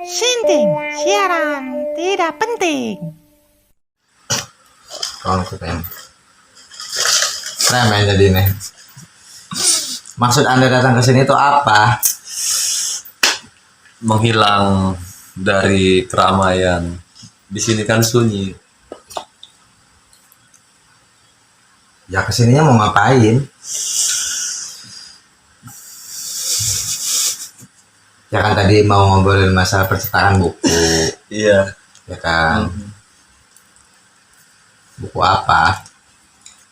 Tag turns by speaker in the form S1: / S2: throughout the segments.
S1: Sinting, siaran tidak penting.
S2: Konten remen jadi nih. Maksud Anda datang ke sini itu apa?
S3: Menghilang dari keramaian. Di sini kan sunyi.
S2: Ya kesininya mau ngapain? Ya kan tadi mau ngobrolin masalah percetakan buku,
S3: Iya.
S2: ya kan? Buku apa?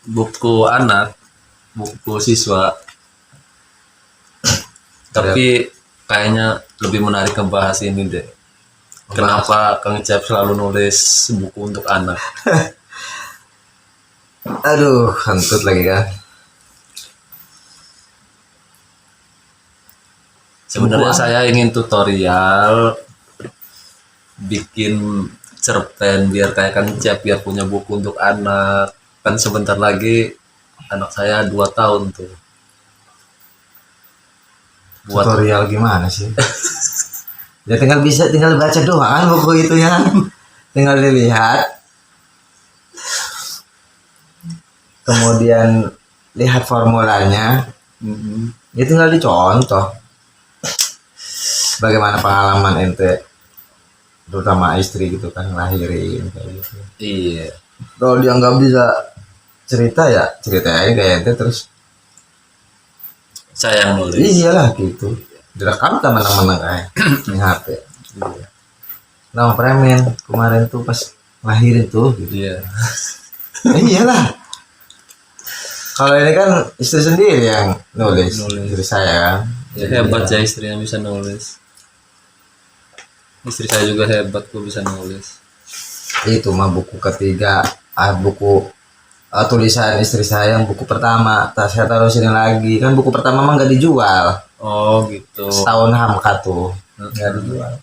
S3: Buku anak, buku siswa. Tapi kayaknya lebih menarik ngebahas ini deh. Kenapa Kang Cep selalu nulis buku untuk anak?
S2: Aduh, kentut lagi kan?
S3: Sebenarnya
S2: Buku
S3: saya ingin tutorial bikin cerpen biar kayak Kang Cep, biar punya buku untuk anak. Kan sebentar lagi anak saya 2 tahun tuh. Buat
S2: Tutorial gimana sih? Ya tinggal baca doang buku itu ya. Tinggal dilihat. Kemudian lihat formulanya. Ya tinggal dicontoh. Bagaimana pengalaman ente, terutama istri gitu kan, ngelahirin kayak gitu.
S3: iya.
S2: Kalau dia nggak bisa cerita ya ceritain kayak ente terus.
S3: Saya yang nulis.
S2: Iyalah gitu. Direkam tak menang-menang kayak di HP.
S3: Iya.
S2: Nama premen kemarin tuh pas ngelahirin tuh gitu.
S3: Iya.
S2: Iyalah. Kalau ini kan istri sendiri yang nulis. Istri saya kan.
S3: Ya, hebat ya istrinya bisa nulis. Istri saya juga hebat kok bisa nulis.
S2: Itu mah buku ketiga, tulisan istri saya yang buku pertama. Saya taruh sini lagi kan buku pertama mah nggak dijual.
S3: Oh gitu.
S2: Setahun hamka tuh nggak dijual.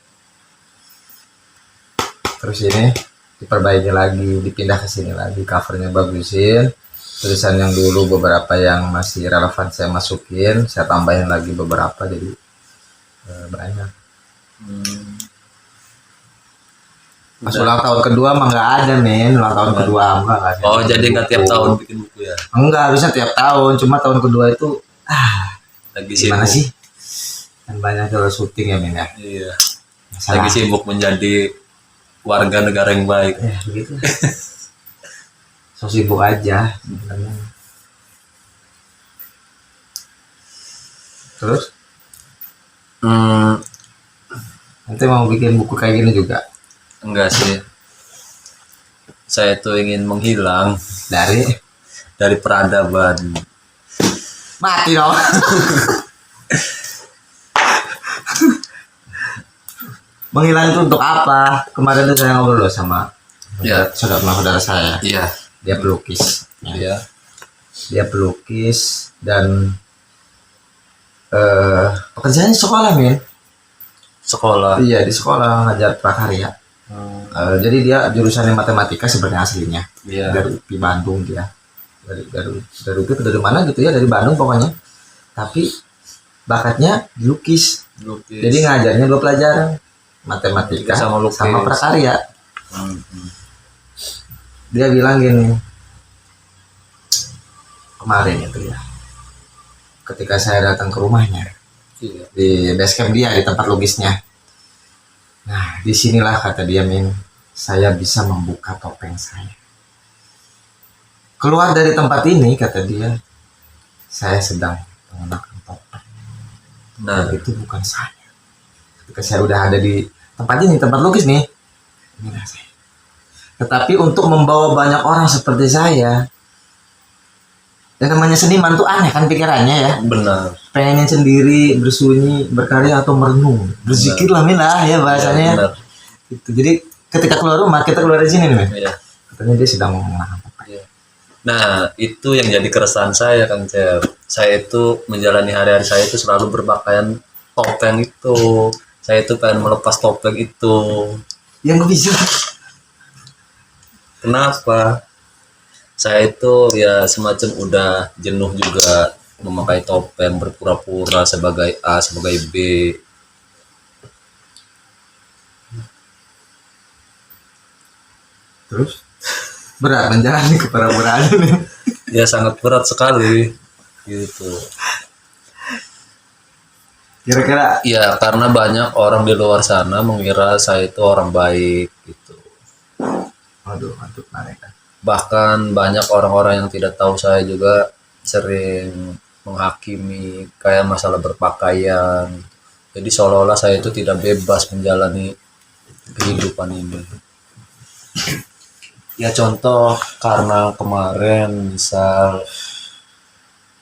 S2: Terus ini diperbaiki lagi, dipindah ke sini lagi, covernya bagusin. Tulisan yang dulu beberapa yang masih relevan saya masukin, saya tambahin lagi beberapa jadi banyak. Pas ulang tahun kedua mah nggak ada men, ulang tahun kedua nggak ada.
S3: Oh jadi nggak tiap tahun bikin buku ya?
S2: Enggak, harusnya tiap tahun, cuma tahun kedua itu
S3: Lagi
S2: gimana
S3: sibuk.
S2: sih? Kan banyak kalau syuting ya men ya.
S3: Iya.
S2: Masalah.
S3: Lagi sibuk menjadi warga negara yang baik.
S2: Ya begitu. So sibuk aja sebenarnya. Terus nanti mau bikin buku kayak gini juga
S3: Enggak sih. Saya tuh ingin menghilang
S2: dari
S3: peradaban.
S2: mati dong. Menghilang itu untuk apa? Kemarin tuh saya ngobrol loh sama
S3: Ya.
S2: saudara saya.
S3: Iya.
S2: Dia pelukis.
S3: Iya.
S2: Dia pelukis dan pekerjaannya sekolah men.
S3: Sekolah.
S2: Iya di sekolah ngajar prakarya. Jadi dia jurusannya matematika sebenarnya aslinya.
S3: Iya.
S2: Dari UPI Bandung dia. Dari UPI atau dari mana gitu ya, dari Bandung pokoknya. Tapi bakatnya dilukis.
S3: Lukis.
S2: Jadi ngajarnya 2 pelajaran, matematika
S3: Sama lukis.
S2: sama prakarya.
S3: Hmm.
S2: Dia bilang gini, kemarin itu ya, ketika saya datang ke rumahnya,
S3: Iya.
S2: di base camp dia, di tempat logisnya. Nah, disinilah kata dia, Min, saya bisa membuka topeng saya. Keluar dari tempat ini, kata dia, saya sedang mengenakan topeng.
S3: Nah,
S2: Dan itu bukan saya. Ketika saya udah ada di tempat ini, tempat lukis nih, inilah saya. Tetapi untuk membawa banyak orang seperti saya, dan namanya seniman tuh aneh kan pikirannya ya.
S3: benar.
S2: Pengennya sendiri, bersunyi, berkarya atau merenung, berzikir lah Min lah ya bahasanya.
S3: Benar.
S2: Gitu. Jadi ketika keluar rumah, kita keluar dari sini nih Min.
S3: Iya.
S2: Katanya dia sedang mengenakan topeng.
S3: Iya. Nah, itu yang jadi keresahan saya, Kang Cep. Saya itu menjalani hari-hari saya itu selalu berpakaian topeng itu. Saya itu pengen melepas topeng itu.
S2: Yang gue bisa.
S3: Kenapa? Saya itu ya semacam udah jenuh juga memakai topeng, berpura-pura sebagai A, sebagai B.
S2: Terus berat menjalani kepura-puraan ini.
S3: Ya sangat berat sekali gitu.
S2: Kira-kira
S3: Ya karena banyak orang di luar sana mengira saya itu orang baik gitu.
S2: aduh mereka.
S3: Bahkan banyak orang-orang yang tidak tahu saya juga sering menghakimi kayak masalah berpakaian. Jadi seolah-olah saya itu tidak bebas menjalani kehidupan ini. Ya contoh karena kemarin misal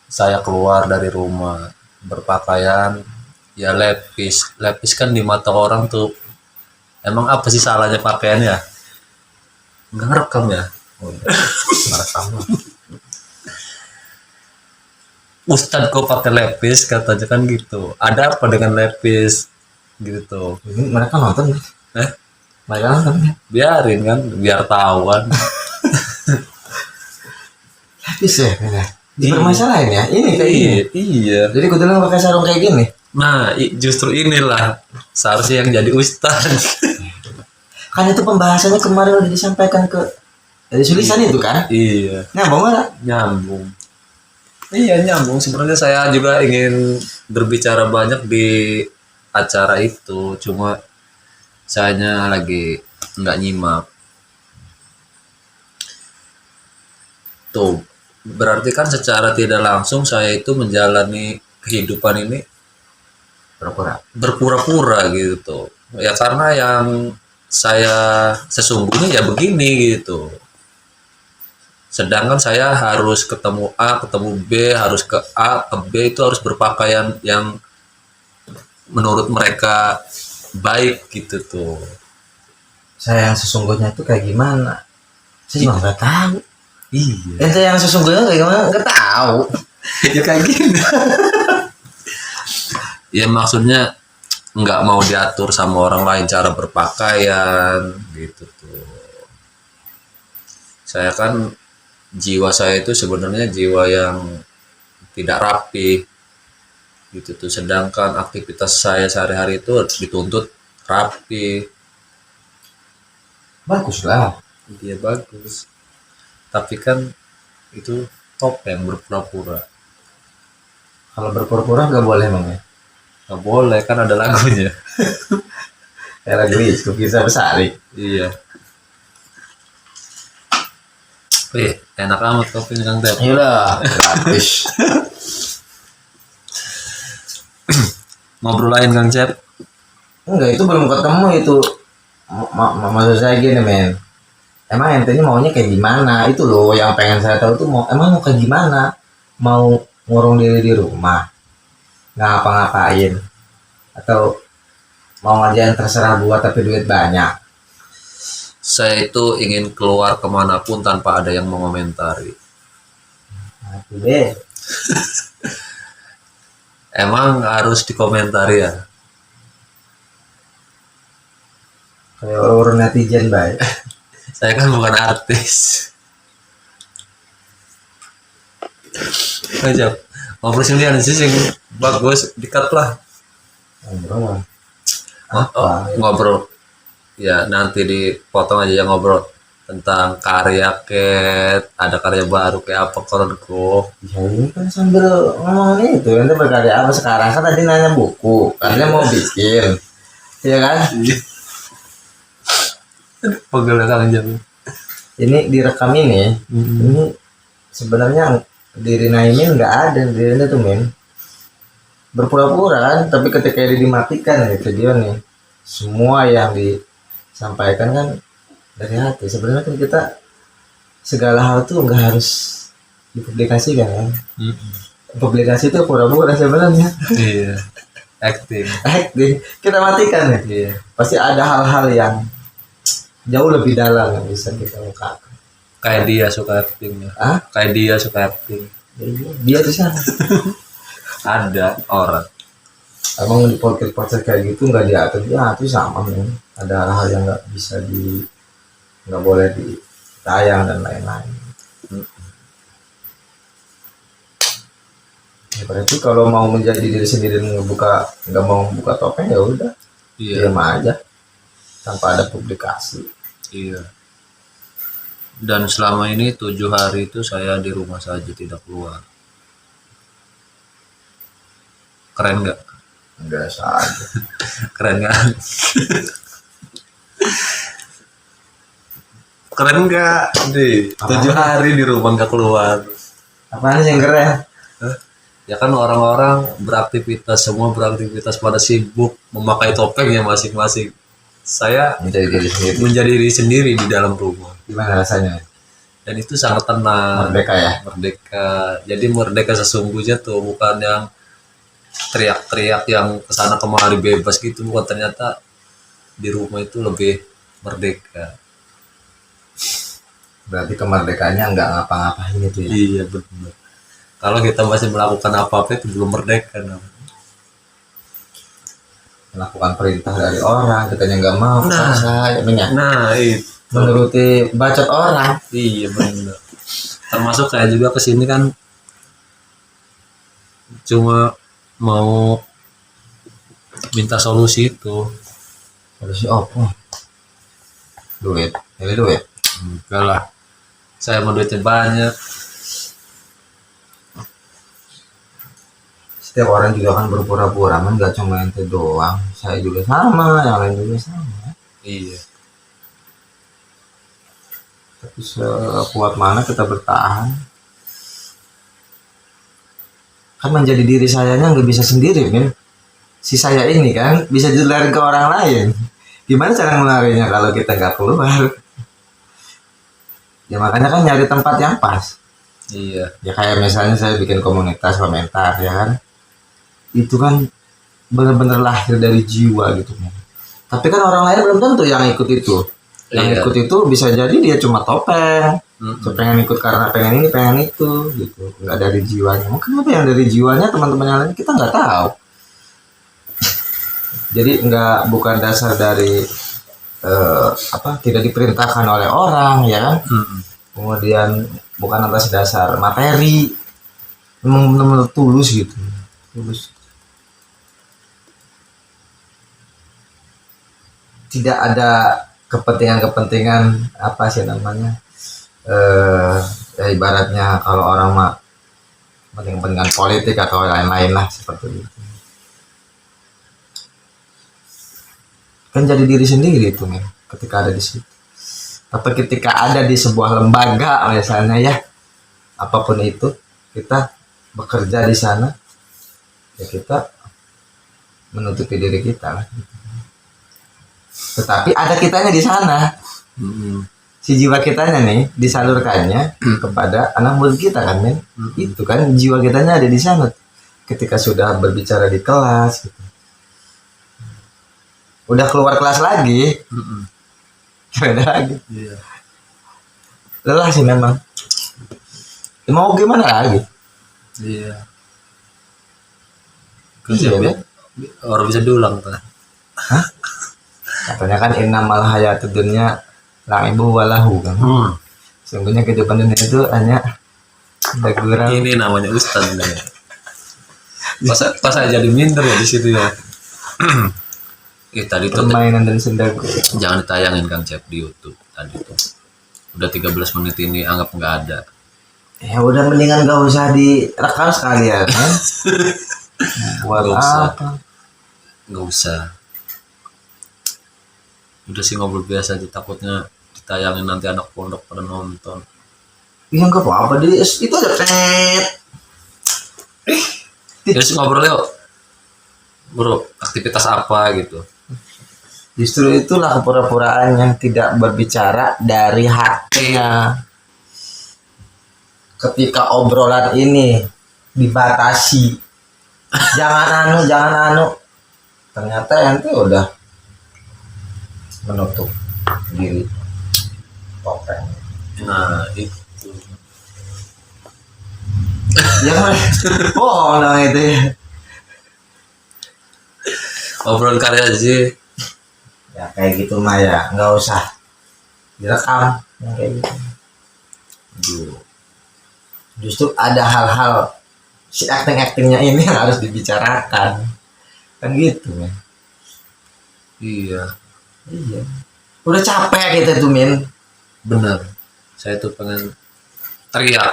S3: saya keluar dari rumah berpakaian ya lepis kan di mata orang tuh emang apa sih salahnya pakaian ya? Nggak ngerekam ya? Oh, ngerekam. Ustadz kok pakai lepis katanya kan gitu. Ada apa dengan lepis gitu?
S2: Ini mereka nonton nih. Mereka nonton ya.
S3: Biarin kan, biar tahu kan.
S2: Habis ya, dipermasalahin ya. Ini kayak gini.
S3: Iya.
S2: Jadi kebetulan pakai sarung kayak gini.
S3: Nah, justru inilah seharusnya yang jadi ustadz.
S2: Kan itu pembahasannya kemarin udah disampaikan ke dari tulisan itu kan?
S3: Iya.
S2: Nyambung nggak?
S3: Nyambung. Iya nyambung. Sebenarnya saya juga ingin berbicara banyak di acara itu, cuma sayanya lagi nggak nyimak. Tuh, berarti kan secara tidak langsung saya itu menjalani kehidupan ini berpura-pura gitu. Ya karena yang saya sesungguhnya ya begini gitu. Sedangkan saya harus ketemu A, ketemu B, harus ke A, ke B itu harus berpakaian yang menurut mereka baik gitu tuh.
S2: Saya yang sesungguhnya itu kayak gimana? Saya juga nggak tahu.
S3: Iya.
S2: Ente yang sesungguhnya kayak gimana? Nggak tahu.
S3: Ya kayak gini. Ya maksudnya nggak mau diatur sama orang lain cara berpakaian gitu tuh. Saya kan jiwa saya itu sebenarnya jiwa yang tidak rapi gitu tuh, sedangkan aktivitas saya sehari-hari itu dituntut rapi.
S2: Bagus lah.
S3: Dia bagus tapi kan itu topeng berpura-pura.
S2: Kalau berpura-pura nggak boleh emang ya.
S3: Nggak boleh kan ada lagunya.
S2: Kayak lagu itu bisa besari.
S3: Iya. Wih, enak amat kopinya Kang Tep.
S2: Iyalah, gratis.
S3: Ngobrol lain Kang Cep.
S2: Enggak, itu belum ketemu itu. Maksud saya gini men. Emang ente ini maunya kayak gimana? Itu loh yang pengen saya tahu tuh emang mau kayak gimana? Mau ngurung diri di rumah? Nggak ngapa-ngapain? Atau mau ngajain terserah buat tapi duit banyak?
S3: Saya itu ingin keluar kemanapun tanpa ada yang mengomentari.
S2: Nah, itu deh.
S3: Emang harus dikomentari ya?
S2: Kayak orang netizen baik.
S3: Saya kan bukan artis. Aja, ngobrol sendirian sih yang bagus, dikat lah.
S2: Ngobrol.
S3: Oh, ngobrol. Ya nanti dipotong aja ya ngobrol tentang karya Ket, ada karya baru kayak apa koronku.
S2: Ya ini kan sambil ngomongin itu, ente berkarya apa sekarang? Kan tadi nanya buku, katanya mau bikin. Iya kan?
S3: Pegel Kang Jam.
S2: Ini direkam ini, ini sebenarnya diri Naimin nggak ada dirinya tuh men. Berpura-pura kan, tapi ketika dia dimatikan gitu dia nih. Semua yang disampaikan kan dari hati. Sebenarnya kan kita segala hal tuh nggak harus dipublikasikan kan. Publikasi itu pura-pura sebenarnya.
S3: Iya. Acting.
S2: Kita matikan ya.
S3: Iya.
S2: Pasti ada hal-hal yang jauh lebih dalam yang bisa kita ungkapkan.
S3: Kayak dia suka acting ya.
S2: Ah?
S3: Kayak dia suka acting.
S2: Dia tuh siapa?
S3: Ada orang.
S2: Emang di podcast kayak gitu nggak diatur, ya itu sama men. Ada hal-hal yang nggak boleh ditayang dan lain-lain. Ya, berarti kalau mau menjadi diri sendiri nggak mau membuka topeng ya udah
S3: Iya.
S2: diam aja tanpa ada publikasi.
S3: Iya. Dan selama ini 7 hari itu saya di rumah saja, tidak keluar. Keren nggak?
S2: Enggak saja.
S3: Keren kan? Keren nggak? Di 7 hari di rumah nggak keluar.
S2: Apaan sih yang keren?
S3: Ya kan orang-orang beraktivitas, semua beraktivitas pada sibuk memakai topengnya masing-masing. Saya
S2: Menjadi diri sendiri.
S3: menjadi diri sendiri di dalam rumah.
S2: Gimana rasanya?
S3: Dan itu sangat tenang.
S2: Merdeka ya?
S3: Merdeka. Jadi merdeka sesungguhnya tuh bukan yang teriak-teriak yang kesana kemari bebas gitu, bukan. Ternyata di rumah itu lebih merdeka.
S2: Berarti kemerdekaannya nggak ngapa-ngapain itu ya?
S3: Iya benar. Kalau kita masih melakukan apa-apa itu belum merdeka namanya.
S2: Melakukan perintah dari orang, kitanya nggak mau,
S3: Nah.
S2: paksa, ya minyak.
S3: Nah itu.
S2: Menuruti bacot orang.
S3: Iya benar. Termasuk saya juga kesini kan cuma mau minta solusi itu.
S2: Harus apa? Duit, ini duit.
S3: Enggak lah. Saya mau duitnya banyak.
S2: Setiap orang juga kan berpura-pura, kan nggak cuma ente doang. Saya juga sama, yang lain juga sama.
S3: Iya.
S2: Tapi sekuat mana kita bertahan? Kan menjadi diri sayanya nggak bisa sendiri, Min. Si saya ini kan bisa dilari ke orang lain. Gimana cara ngelarinya kalau kita nggak keluar? Ya makanya kan nyari tempat yang pas.
S3: Iya.
S2: Ya kayak misalnya saya bikin komunitas komentar ya kan. Itu kan benar-benar lahir dari jiwa gitu. Tapi kan orang lain belum tentu yang ikut itu. Yang
S3: Iya.
S2: ikut itu bisa jadi dia cuma topeng.
S3: Mm-mm.
S2: Pengen ikut karena pengen ini pengen itu gitu. Nggak dari jiwanya. Mungkin apa yang dari jiwanya teman-teman yang lain kita nggak tahu. Jadi bukan dasar dari tidak diperintahkan oleh orang ya kan.
S3: Mm-mm.
S2: Kemudian bukan atas dasar materi, memang benar-benar tulus gitu, tulus. Tidak ada kepentingan apa sih namanya, ya ibaratnya kalau orang mah kepentingan politik atau lain-lain lah seperti itu. Kan jadi diri sendiri itu nih ketika ada di situ. Tapi ketika ada di sebuah lembaga misalnya ya, apapun itu, kita bekerja di sana, ya kita menutupi diri kita lah. Tetapi ada kitanya di sana.
S3: Mm-mm.
S2: Si jiwa kitanya nih disalurkannya kepada anak murid kita kan, men. Itu kan jiwa kitanya ada di sana. Ketika sudah berbicara di kelas gitu. Udah keluar kelas lagi,
S3: Mm-mm.
S2: beda lagi.
S3: Iya.
S2: Lelah sih memang. Ya, mau gimana lagi?
S3: Iya.
S2: Iya, kan?
S3: Orang bisa diulang kan?
S2: Katanya kan innamal hayatud dunya la'ibu walahu kan. Sungguhnya kehidupan dunia itu hanya gurau.
S3: Ini namanya Ustadz nih. Pas saya jadi minder ya di situ ya. Tadi tuh
S2: Permainan dan sendaku.
S3: jangan ditayangin Kang Cep di YouTube tadi tuh. Udah 13 menit ini anggap nggak ada.
S2: Ya udah mendingan gak usah direkam sekalian kan. Buat
S3: Nggak usah.
S2: apa?
S3: Nggak usah. Udah sih ngobrol biasa aja, takutnya ditayangin nanti anak pondok pada nonton.
S2: Iya nggak apa-apa deh. Itu aja
S3: Terus ngobrol yuk. Bro, aktivitas apa gitu.
S2: Justru itulah kepura-puraan yang tidak berbicara dari hatinya. Ketika obrolan ini dibatasi, jangan anu, ternyata ente udah menutup diri topeng.
S3: Nah itu.
S2: Yang bohong dong itu ya.
S3: Obrolan karya sih.
S2: Ya kayak gitu mah ya, nggak usah direkam yang kayak gitu.
S3: Aduh.
S2: Justru ada hal-hal si actingnya ini yang harus dibicarakan, kan gitu ya.
S3: Iya.
S2: Iya. Udah capek kita tuh Min.
S3: Bener. Saya tuh pengen teriak.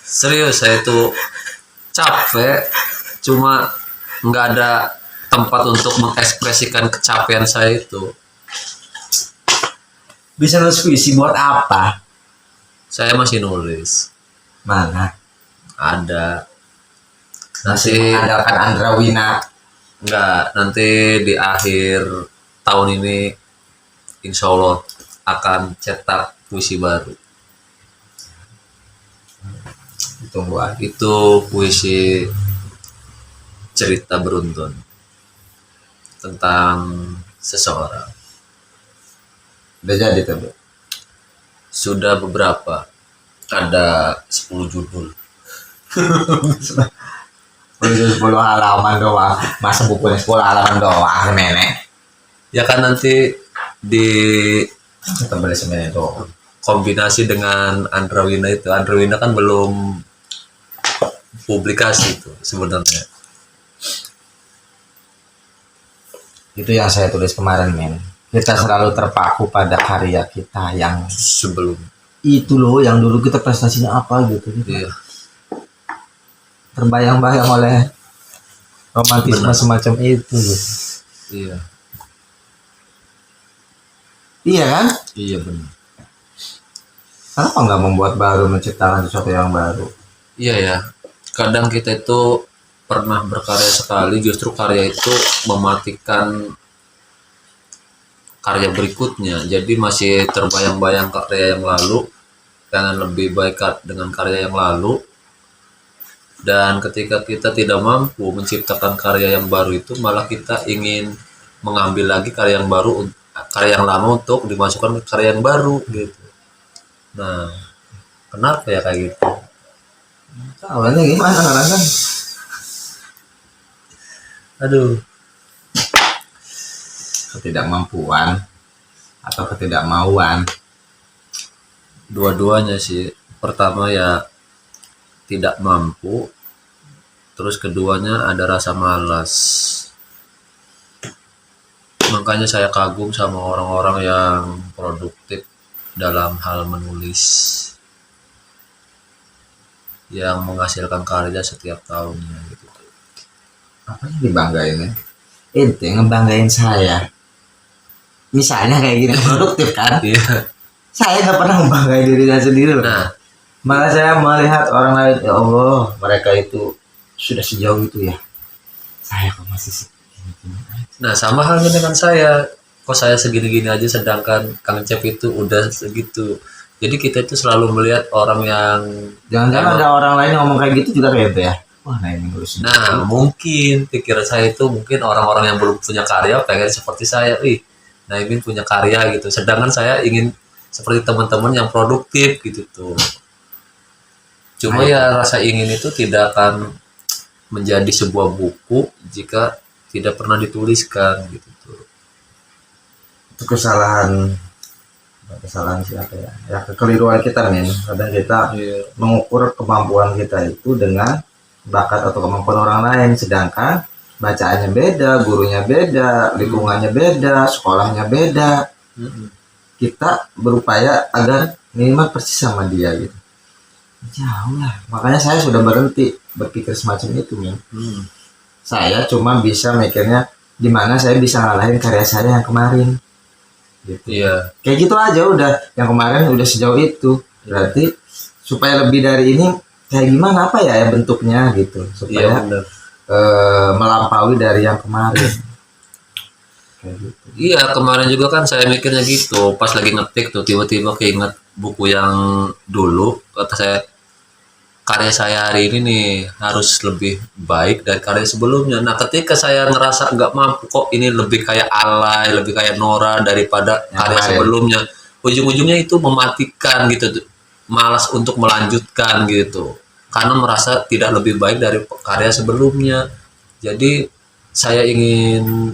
S3: Serius, saya tuh capek, cuma nggak ada tempat untuk mengekspresikan kecapean saya itu.
S2: Bisa nulis puisi buat apa?
S3: Saya masih nulis.
S2: Mana?
S3: Ada.
S2: Masih
S3: Nanti
S2: mengandalkan Andra Wina.
S3: nanti di akhir tahun ini insya Allah akan cetak puisi baru.
S2: Tunggu aja.
S3: Itu puisi cerita beruntun tentang seseorang.
S2: Udah jadi tuh, Bro.
S3: Sudah beberapa, ada 10 judul.
S2: 10 halaman doang. Masa bukunya 10 halaman doang, nenek.
S3: Ya kan nanti di
S2: Kita beli semuanya doang.
S3: kombinasi dengan Andra Wina itu. Andra Wina kan belum publikasi itu sebenarnya.
S2: Itu yang saya tulis kemarin, men. Kita selalu terpaku pada karya kita yang
S3: Sebelum.
S2: itu loh, yang dulu kita prestasinya apa gitu.
S3: Iya.
S2: Terbayang-bayang oleh romantisme
S3: Benar.
S2: semacam itu. Gitu.
S3: Iya.
S2: Iya kan?
S3: Iya benar.
S2: Kenapa nggak membuat baru, menciptakan sesuatu yang baru?
S3: Iya ya. Kadang kita itu pernah berkarya sekali, justru karya itu mematikan karya berikutnya. Jadi masih terbayang-bayang karya yang lalu, pengen lebih baik dengan karya yang lalu. Dan ketika kita tidak mampu menciptakan karya yang baru itu, malah kita ingin mengambil lagi karya yang baru, karya yang lama untuk dimasukkan ke karya yang baru gitu. Nah, kenapa ya kayak gitu?
S2: Awalnya gimana kan?
S3: Aduh,
S2: Ketidakmampuan atau ketidakmauan.
S3: dua-duanya sih. Pertama ya tidak mampu, terus keduanya ada rasa malas. Makanya saya kagum sama orang-orang yang produktif dalam hal menulis, yang menghasilkan karya setiap tahunnya gitu.
S2: Apa yang dibanggain ya? Ente ngebanggain saya. Misalnya kayak gini, produktif kan?
S3: Iya.
S2: Saya nggak pernah membanggain diri saya sendiri loh.
S3: Nah,
S2: Malah saya melihat orang lain, ya Allah, mereka itu sudah sejauh itu ya. Saya kok masih segini-gini aja.
S3: nah sama halnya dengan saya. Kok saya segini-gini aja sedangkan Kang Cep itu udah segitu. Jadi kita itu selalu melihat orang yang
S2: Jangan-jangan
S3: emang-
S2: ada orang lain yang ngomong kayak gitu juga kayak itu ya. Wah, nah ini ngurus.
S3: Nah, mungkin pikiran saya itu mungkin orang-orang yang belum punya karya pengen seperti saya. Nah ini punya karya gitu. Sedangkan saya ingin seperti teman-teman yang produktif gitu tuh. Cuma ya rasa ingin itu tidak akan menjadi sebuah buku jika tidak pernah dituliskan gitu tuh.
S2: Itu kesalahan siapa ya? Ya kekeliruan kita men. Kadang kita
S3: Iya.
S2: mengukur kemampuan kita itu dengan bakat atau kemampuan orang lain, sedangkan bacaannya beda, gurunya beda, lingkungannya beda, sekolahnya beda.
S3: Mm-mm.
S2: Kita berupaya agar minimal persis sama dia gitu. Jauh lah. Makanya saya sudah berhenti berpikir semacam itu men.
S3: Hmm.
S2: Saya cuma bisa mikirnya di mana saya bisa ngalahin karya saya yang kemarin. Gitu.
S3: Iya.
S2: Kayak gitu aja udah, yang kemarin udah sejauh itu. Berarti supaya lebih dari ini kayak gimana apa ya bentuknya gitu,
S3: Iya
S2: supaya
S3: benar.
S2: melampaui dari yang kemarin. Kayak gitu.
S3: Iya kemarin juga kan saya mikirnya gitu. Pas lagi ngetik tuh tiba-tiba keinget buku yang dulu. Kata saya karya saya hari ini nih harus lebih baik dari karya sebelumnya. Nah ketika saya ngerasa nggak mampu, kok ini lebih kayak alay, lebih kayak Nora daripada
S2: Yang
S3: karya
S2: kemarin.
S3: sebelumnya, ujung-ujungnya itu mematikan gitu, malas untuk melanjutkan gitu, karena merasa tidak lebih baik dari karya sebelumnya. Jadi saya ingin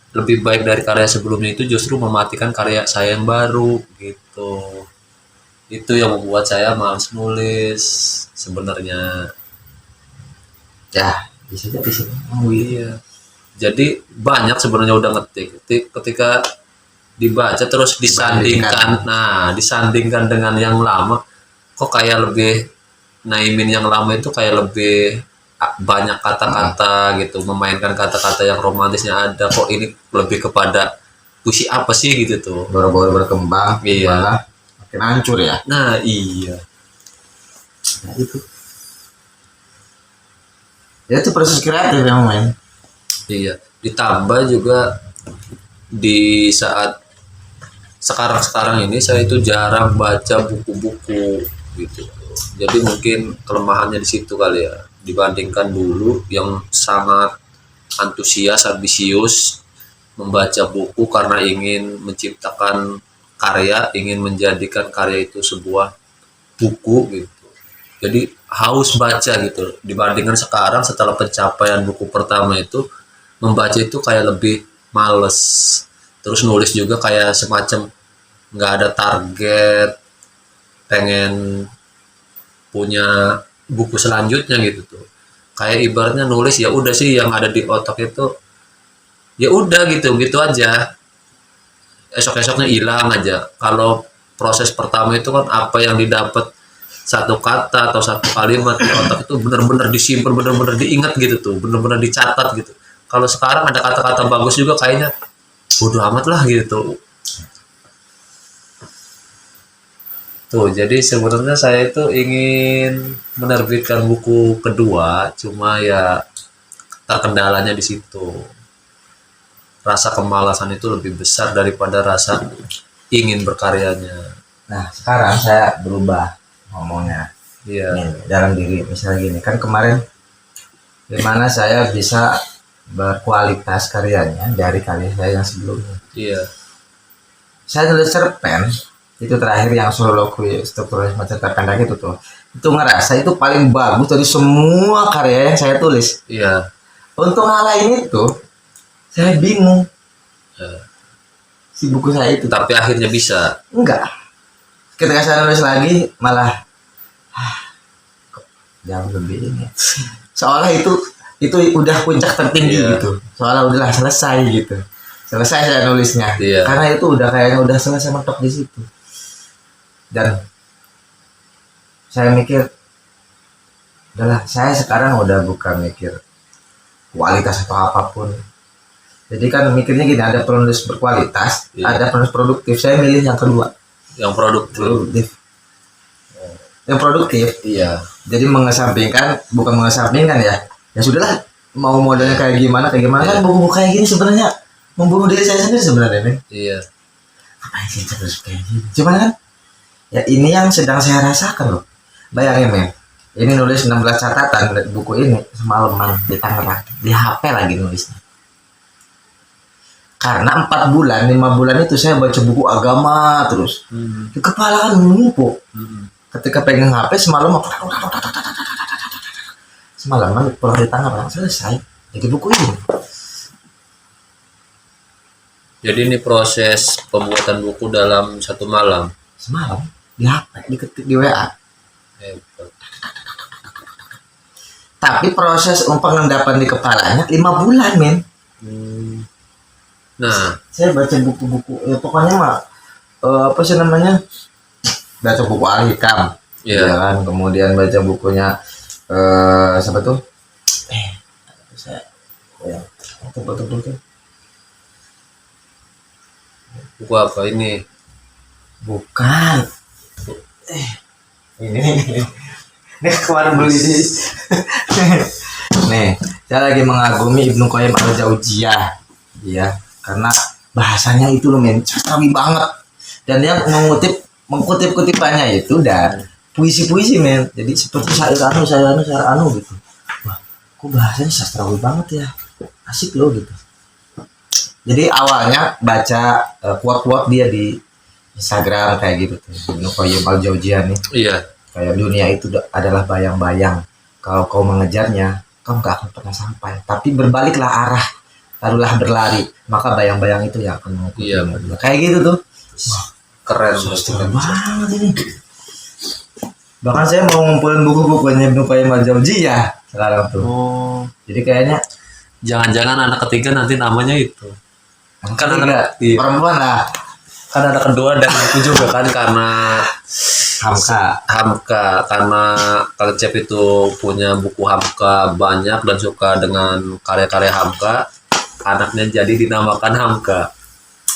S3: lebih baik dari karya sebelumnya itu justru mematikan karya saya yang baru gitu. Itu yang membuat saya malas nulis sebenarnya.
S2: Ya, bisa jadi sih. Oh, iya.
S3: Iya. Jadi banyak sebenarnya udah ngetik. Ketika dibaca terus disandingkan. Nah, disandingkan dengan yang lama, kok kayak lebih Naimin yang lama itu kayak lebih banyak kata-kata gitu, memainkan kata-kata yang romantisnya ada. Kok ini lebih kepada puisi apa sih gitu tuh.
S2: Baru-baru berkembang,
S3: Iya.
S2: malah makin hancur ya.
S3: Nah, iya.
S2: Nah, itu. Ya itu proses kreatif yang main.
S3: Iya. Ditambah juga di saat sekarang ini saya itu jarang baca buku-buku gitu. Jadi mungkin kelemahannya di situ kali ya, dibandingkan dulu yang sangat antusias, ambisius membaca buku karena ingin menciptakan karya, ingin menjadikan karya itu sebuah buku gitu. Jadi haus baca gitu. Dibandingkan sekarang setelah pencapaian buku pertama itu, membaca itu kayak lebih males. Terus nulis juga kayak semacam nggak ada target, pengen punya buku selanjutnya gitu tuh. Kayak ibaratnya nulis ya udah sih yang ada di otak itu ya udah gitu aja. Esok-esoknya hilang aja. Kalau proses pertama itu kan apa yang didapat satu kata atau satu kalimat di otak itu benar-benar disimpan, benar-benar diingat gitu tuh, benar-benar dicatat gitu. Kalau sekarang ada kata-kata bagus juga kayaknya bodo amat lah gitu. Tuh, jadi sebenarnya saya itu ingin menerbitkan buku kedua, cuma ya terkendalanya di situ. Rasa kemalasan itu lebih besar daripada rasa ingin berkaryanya.
S2: Nah sekarang saya berubah ngomongnya.
S3: Iya,
S2: Nih, dalam diri misalnya gini kan kemarin gimana saya bisa berkualitas karyanya dari karya saya yang sebelumnya.
S3: iya,
S2: Saya tulis cerpen itu terakhir yang soliloquy struktural macam terpendek itu tuh, itu ngerasa itu paling bagus dari semua karya yang saya tulis.
S3: iya.
S2: Untuk ngalahin itu saya bingung,
S3: Ya.
S2: si buku saya itu
S3: Tapi akhirnya bisa.
S2: enggak, ketika saya nulis lagi malah kok jauh lebih ini, seolah itu udah puncak tertinggi
S3: Iya.
S2: gitu, seolah udahlah selesai gitu, selesai saya nulisnya.
S3: Iya.
S2: Karena itu udah kayaknya udah selesai mentok di situ. Dan saya mikir udahlah, saya sekarang udah bukan mikir kualitas atau apapun. Jadi kan mikirnya gini, ada penulis berkualitas,
S3: Iya.
S2: ada penulis produktif. Saya milih yang kedua,
S3: Yang produktif.
S2: yang produktif.
S3: Iya,
S2: Jadi bukan mengesampingkan ya. Ya sudahlah, mau modelnya kayak gimana kan buku-buku kayak gini sebenarnya membunuh diri saya sendiri sebenarnya, men.
S3: iya,
S2: Ngapain sih terus kayak gini? Cuman kan ya ini yang sedang saya rasakan loh. Bayangin, men. Ini nulis 16 catatan buku ini semalaman di Tangerang, di HP lagi nulisnya. Karena 4 bulan, 5 bulan itu saya baca buku agama terus. Di kepala kan menumpuk. Ketika pegang HP semalaman pulang di Tangerang selesai. Jadi buku ini.
S3: Jadi ini proses pembuatan buku dalam satu malam.
S2: Semalam di HP, diketik di WA.
S3: Hebat.
S2: Tapi proses pengendapan di kepalanya 5 bulan, men.
S3: Nah,
S2: Saya baca buku-buku, ya pokoknya mah apa sih namanya? Baca buku Al-Hikam.
S3: Iya.
S2: Ya kan, kemudian baca bukunya siapa tuh? Saya ya, betul.
S3: buku apa ini?
S2: Bukan. Ini kemarin beli di. Nih, saya lagi mengagumi Ibnu Qayyim al-Jauziyah. Iya, karena bahasanya itu loh, men, sastrawi banget. Dan dia mengkutip kutipannya itu dan puisi-puisi, men. Jadi seperti syair anu gitu. Wah, kok bahasanya sastrawi banget ya. Asik loh gitu. Jadi awalnya baca quote-quote dia di Instagram kayak gitu tuh. Ibnu Qayyim al-Jauziyah nih.
S3: Iya,
S2: Kayak dunia itu adalah bayang-bayang. Kalau kau mengejarnya, kau nggak akan pernah sampai. Tapi berbaliklah arah, lalulah berlari. Maka bayang-bayang itu yang akan mengikuti.
S3: Iya.
S2: Kayak gitu tuh.
S3: keren.
S2: Keren banget ini. Bahkan saya mau ngumpulin buku-bukunya Ibnu Qayyim al-Jauziyah sekarang tuh.
S3: Oh,
S2: Jadi kayaknya
S3: jangan-jangan anak ketiga nanti namanya itu.
S2: kan
S3: anak-
S2: enggak
S3: iya.
S2: perempuan lah.
S3: kan ada kedua dan buku juga kan, karena Hamka, karena Kang Cep itu punya buku Hamka banyak dan suka dengan karya-karya Hamka, anaknya jadi dinamakan Hamka.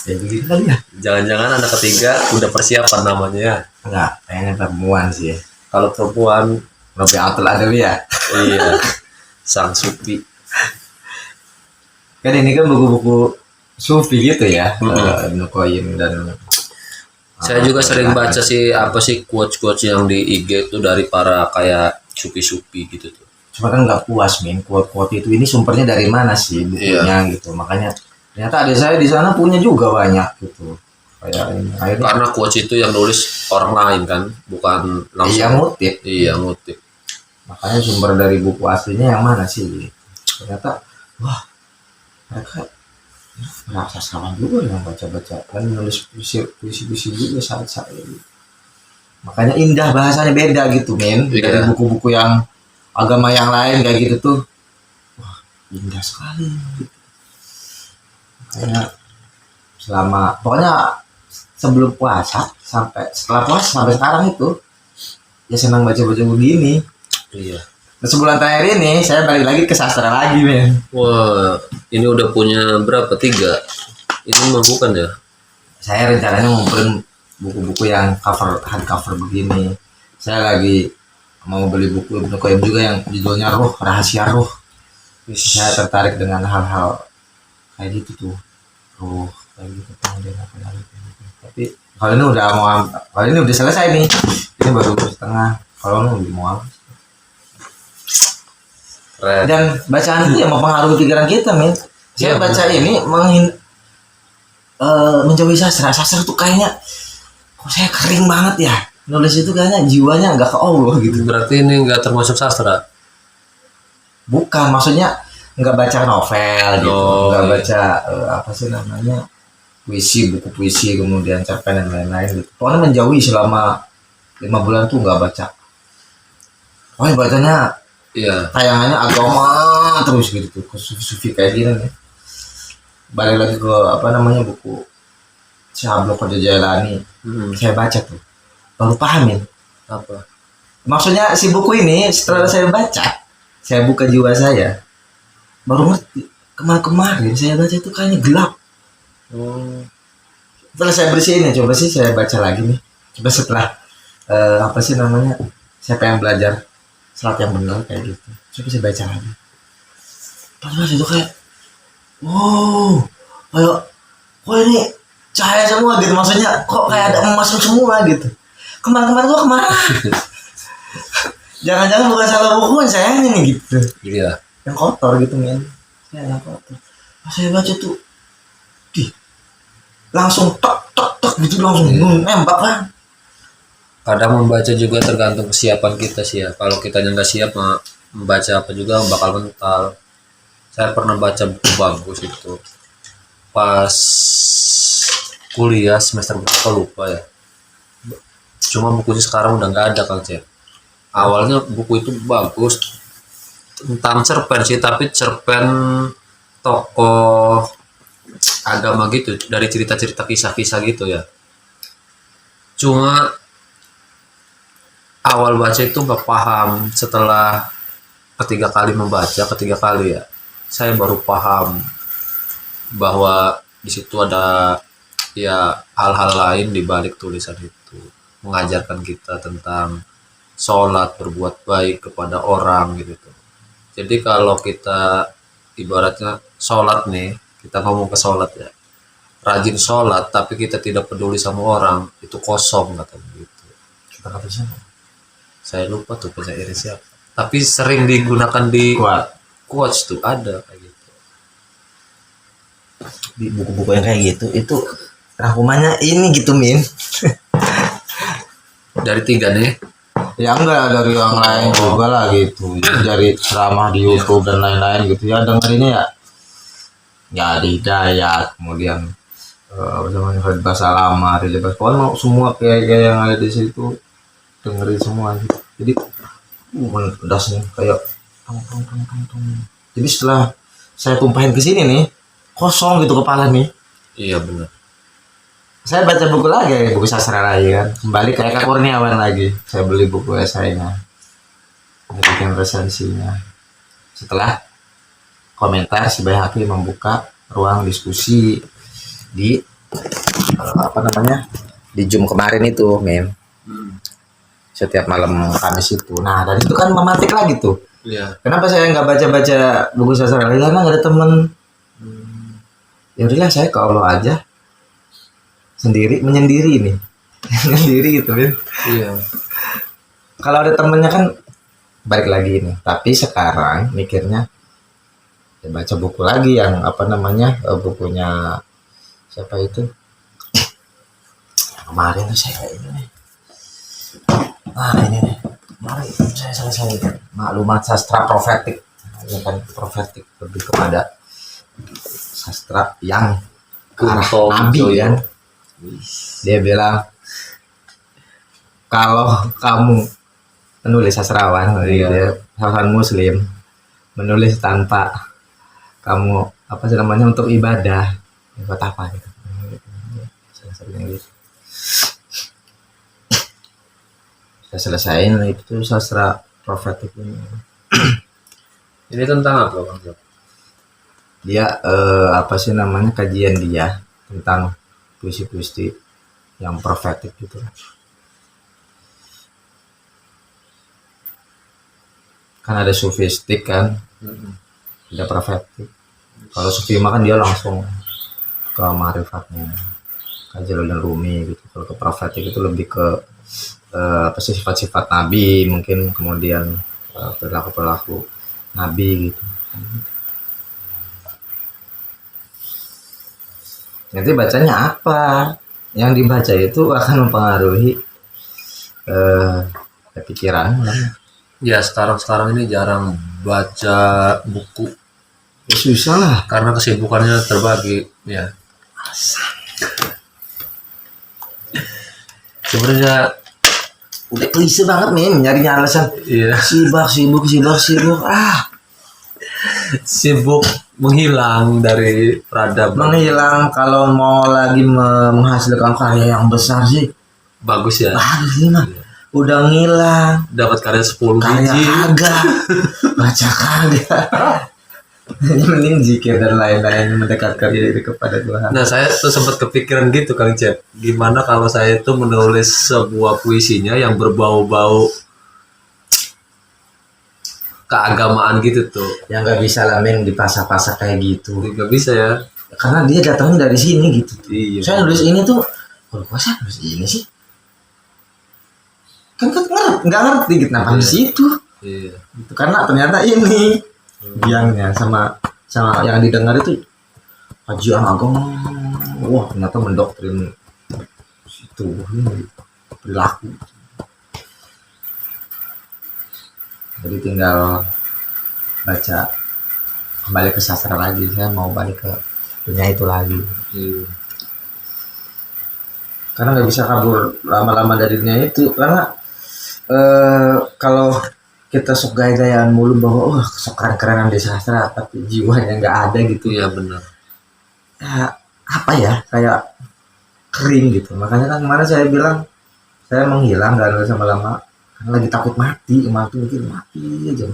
S2: Ya begitu kali ya.
S3: Jangan-jangan anak ketiga udah persiapan namanya.
S2: Enggak, kayaknya perempuan sih.
S3: Kalau perempuan,
S2: Robi Atul ada ya.
S3: iya, Sang Supi.
S2: Kan ini kan buku-buku sufi gitu ya.
S3: Mm-mm.
S2: Ibnu Qayyim dan
S3: Saya juga sering baca sih apa sih quotes-quotes yang di IG itu dari para kayak supi-supi gitu tuh.
S2: cuma kan nggak puas min quote-quote itu ini sumbernya dari mana sih bukunya gitu. Makanya ternyata adik saya di sana punya juga banyak gitu. Kayak ini. Akhirnya
S3: Karena quotes itu yang nulis orang lain kan, bukan langsung.
S2: iya ngutip.
S3: Iya, ngutip.
S2: Makanya sumber dari buku aslinya yang mana sih? Ternyata wah mereka merasa sama juga yang baca-baca kan nulis puisi-puisi juga saat saya gitu. Makanya indah bahasanya beda gitu men
S3: Iya.
S2: dari buku-buku yang agama yang lain kayak gitu tuh wah indah sekali gitu. Makanya selama pokoknya sebelum puasa sampai setelah puasa sampai sekarang itu ya senang baca-baca begini.
S3: Iya.
S2: Nah, sebulan terakhir ini saya balik lagi ke sastra lagi men.
S3: Wah, ini udah punya berapa? 3. Ini mah bukan ya?
S2: Saya rencananya ngumpulin buku-buku yang hardcover begini. Saya lagi mau beli buku Ibnu Qayyim juga yang judulnya Ruh, Rahasia Ruh. Saya tertarik dengan hal-hal kayak gitu tuh. Ruh, kayak gitu kemudian apa lagi kayak gitu. Tapi kalau ini udah selesai nih. Ini baru setengah. Kalau ini mau apa?
S3: Keren.
S2: Dan bacaan itu yang mempengaruhi pikiran kita, men. Saya
S3: Iya,
S2: baca
S3: benar.
S2: ini menjauhi sastra. Sastra tuh kayaknya kok saya kering banget ya. Nulis itu kayaknya jiwanya nggak ke Allah gitu.
S3: Berarti ini nggak termasuk sastra.
S2: Bukan, maksudnya nggak baca novel gitu,
S3: Oh,
S2: nggak
S3: iya.
S2: baca apa sih namanya puisi, buku puisi, kemudian cerpen dan lain-lain gitu. Pokoknya menjauhi selama 5 bulan tuh nggak baca. Pokoknya bacanya
S3: Iya.
S2: tayangannya agama terus gitu tuh, ke sufi-sufi kayak gini nih. Balik lagi ke apa namanya buku Syablo Kerja Jailani, saya baca tuh baru pahamin.
S3: Apa?
S2: Maksudnya si buku ini setelah saya baca, saya buka jiwa saya, baru ngerti. Kemarin saya baca itu kayaknya gelap.
S3: Oh,
S2: Setelah saya bersihin ya, coba sih saya baca lagi nih. Coba setelah apa sih namanya, saya pengen belajar salat yang benar kayak gitu. Coba saya baca lagi. Pas baca itu kayak, wow, kok ini cahaya semua gitu. Maksudnya kok kayak ada emas semua gitu. Kemarin gua kemana? Jangan-jangan bukan salah buku saya nih gitu.
S3: iya.
S2: Yang kotor gitu men. Saya yang kotor. Pas saya baca tuh, langsung tok gitu langsung nembak kan.
S3: Kadang membaca juga tergantung kesiapan kita sih ya. Kalau kita nggak siap membaca apa juga bakal mental. Saya pernah baca buku bagus itu pas kuliah semester berapa lupa ya. Cuma bukunya sekarang udah nggak ada Kang Cep. Awalnya buku itu bagus tentang cerpen sih, tapi cerpen tokoh agama gitu, dari cerita-cerita kisah-kisah gitu ya. Cuma awal baca itu nggak paham, setelah ketiga kali ya, saya baru paham bahwa di situ ada ya hal-hal lain di balik tulisan itu, mengajarkan kita tentang sholat, berbuat baik kepada orang gitu tuh. Jadi kalau kita ibaratnya sholat nih, kita ngomong ke sholat ya, rajin sholat tapi kita tidak peduli sama orang, itu kosong katanya gitu.
S2: Kita kata siapa?
S3: Saya lupa tuh penyairnya siapa, tapi sering digunakan di
S2: Kuat.
S3: quotes tuh, ada kayak gitu.
S2: Di buku-buku yang kayak gitu itu rangkumannya ini gitu min.
S3: Dari 3 nih.
S2: Ya enggak dari yang lain juga lah gitu. Jadi dari ceramah di YouTube dan lain-lain gitu ya, dengerinnya ya ada hidayat, kemudian apa namanya bahasa lama, bahasa pokoknya semua kayak yang ada di situ dengerin semua gitu. Jadi pedasnya kayak tong. Jadi setelah saya tumpahin ke sini nih kosong gitu kepala nih.
S3: Iya benar.
S2: saya baca buku lagi, buku sastra lagi kan. Kembali ke Eka Kurniawan lagi. Saya beli buku esainya, bikin resensinya. Setelah komentar, si Bayhaqi membuka ruang diskusi di apa namanya, di Zoom kemarin itu, men. Setiap malam Kamis itu. Nah, dari itu kan memantik lagi tuh.
S3: Iya.
S2: Kenapa saya nggak baca-baca buku sastra lagi? Karena nggak ada temen. Ya udahlah, saya ke Allah aja. Sendiri, menyendiri nih. Sendiri gitu, men.
S3: Iya.
S2: Kalau ada temennya kan balik lagi nih. Tapi sekarang mikirnya ya baca buku lagi yang apa namanya, bukunya siapa itu? Kemarin tuh saya ini nih. Ini nih. Mari saya selesai maklumat sastra profetik. Ya kan, profetik lebih kepada sastra yang ke arah
S3: Kunto
S2: nabi
S3: Wijoyo.
S2: kan. Dia bilang kalau kamu penulis sastrawan,
S3: Iya.
S2: sastrawan muslim, menulis tanpa kamu apa sih namanya, untuk ibadah, buat apa gitu. Saya sering gitu. Saya selesaiin itu sastra profetik ini.
S3: Ini tentang apa, Bang Jok?
S2: Dia apa sih namanya, kajian dia tentang puisi-puisi yang profetik gitu. Kan ada sufistik kan, ada profetik. Kalau sufi mah kan dia langsung ke marifatnya, ke Jalaluddin Rumi gitu. Kalau ke profetik itu lebih ke apa sih, sifat-sifat nabi mungkin, kemudian perilaku-perilaku nabi gitu. Nanti bacanya apa? Yang dibaca itu akan mempengaruhi pikiran.
S3: Ya, sekarang ini jarang baca buku
S2: Ya, susah lah.
S3: karena kesibukannya terbagi, ya. Sebenarnya
S2: Udah klise banget nih nyari alasan.
S3: iya,
S2: Sibuk.
S3: sibuk menghilang dari peradaban.
S2: Menghilang. Kalau mau lagi menghasilkan karya yang besar sih
S3: Bagus ya.
S2: bagus nih mah. Udah ngilang.
S3: Dapat karya 10
S2: Karya
S3: biji.
S2: kagak. Baca kagak. Mending zikir dan lain-lain, mendekatkan diri kepada Tuhan.
S3: Nah, saya tuh sempat kepikiran gitu, Kang Cep. Gimana kalau saya itu menulis sebuah puisinya yang berbau-bau keagamaan gitu tuh.
S2: Yang gak bisa lah men dipasak-pasak kayak gitu.
S3: Gak bisa ya.
S2: Karena dia datangnya dari sini gitu.
S3: Iya.
S2: Saya nulis ini tuh, kalau kuasa nulis ini sih. Kan nggak ngerti gitu, kenapa nulis itu.
S3: Iya.
S2: Gitu. Karena ternyata ini biangnya sama yang didengar itu kajian agama. Wah, ternyata mendoktrin itu perilaku. Jadi tinggal baca, kembali ke sastra lagi. Saya mau balik ke dunia itu lagi.
S3: Iya.
S2: Karena nggak bisa kabur lama-lama dari dunia itu. Karena kalau kita sok gaya-gayaan mulu bahwa sok keren-kerenan di sastra, tapi jiwanya nggak ada gitu.
S3: Iya benar.
S2: Ya, apa ya, kayak kering gitu. Makanya kan kemarin saya bilang saya menghilang dan lama-lama karena lagi takut mati mungkin mati aja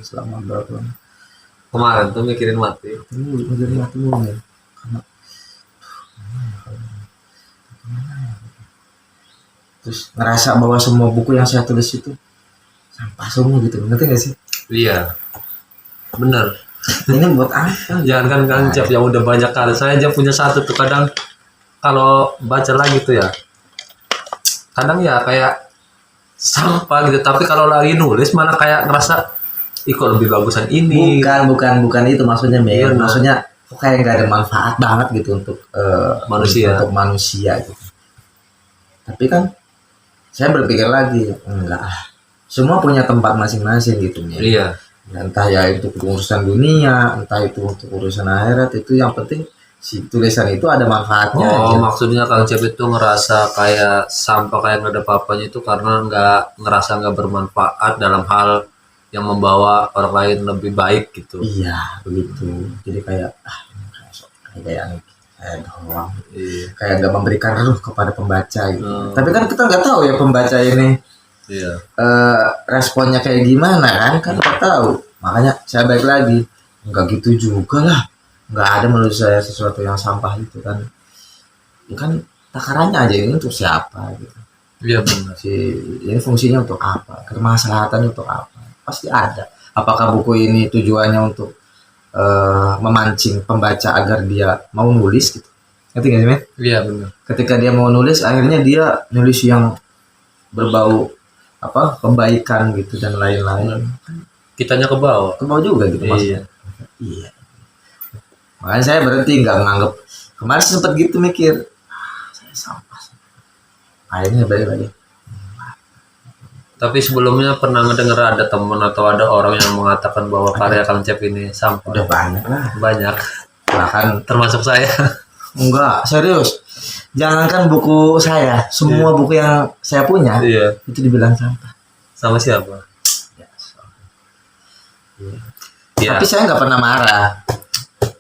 S2: selama berapa lama.
S3: Kemarin tuh mikirin mati.
S2: Ini menjadi mati mulu ya. Karena terus ngerasa bahwa semua buku yang saya tulis itu sampah semua gitu, ngerti gak sih?
S3: Iya. Benar.
S2: Ini buat apa?
S3: Jangan kan Kang Cep yang udah banyak kali. Saya aja punya satu tuh, kadang kalau baca lagi tuh ya, kadang ya kayak sampah gitu. Tapi kalau lagi nulis malah kayak ngerasa kok lebih bagusan ini.
S2: Bukan itu maksudnya, Men.
S3: Iya,
S2: Maksudnya kok kayak gak ada manfaat banget gitu untuk
S3: Manusia.
S2: untuk manusia gitu. Tapi kan saya berpikir lagi, enggak. Semua punya tempat masing-masing gitu, Men.
S3: Iya.
S2: Ya, entah ya itu urusan dunia, entah itu untuk urusan akhirat, itu yang penting si tulisan itu ada manfaatnya
S3: Oh,
S2: aja.
S3: maksudnya Kang Cep itu ngerasa kayak sampah, kayak nggak ada apa-apanya itu karena nggak bermanfaat dalam hal yang membawa orang lain lebih baik gitu.
S2: Iya, begitu. Jadi kayak kayak sok kayak doang.
S3: Iya.
S2: Kayak nggak memberikan ruh kepada pembaca gitu.
S3: Hmm.
S2: Tapi kan kita nggak tahu ya pembaca ini
S3: Iya.
S2: responnya kayak gimana kan nggak tahu. Makanya saya balik lagi, nggak gitu juga lah. Nggak ada menurut saya sesuatu yang sampah itu kan. Ya kan takarannya aja ini untuk siapa gitu.
S3: Iya benar.
S2: Ini fungsinya untuk apa? Kemaslahatan untuk apa? Pasti ada. Apakah buku ini tujuannya untuk memancing pembaca agar dia mau nulis gitu? Ngerti nggak sih, men?
S3: Iya benar.
S2: Ketika dia mau nulis, akhirnya dia nulis yang berbau kebaikan gitu dan lain-lain.
S3: Kitanya ke bawah.
S2: Ke bawah juga gitu maksudnya. Iya. Makanya saya berhenti nggak menganggap. Kemarin sempat gitu mikir, saya sampah. Akhirnya balik lagi.
S3: Tapi sebelumnya pernah ngedenger ada teman atau ada orang yang mengatakan bahwa karya Kang Cep ini sampah?
S2: Udah banyak lah.
S3: Banyak.
S2: Bahkan
S3: Termasuk saya.
S2: enggak, serius. Jangankan buku saya, semua buku yang saya punya
S3: Iya.
S2: itu dibilang sampah.
S3: Sama siapa? Iya.
S2: Tapi saya nggak pernah marah.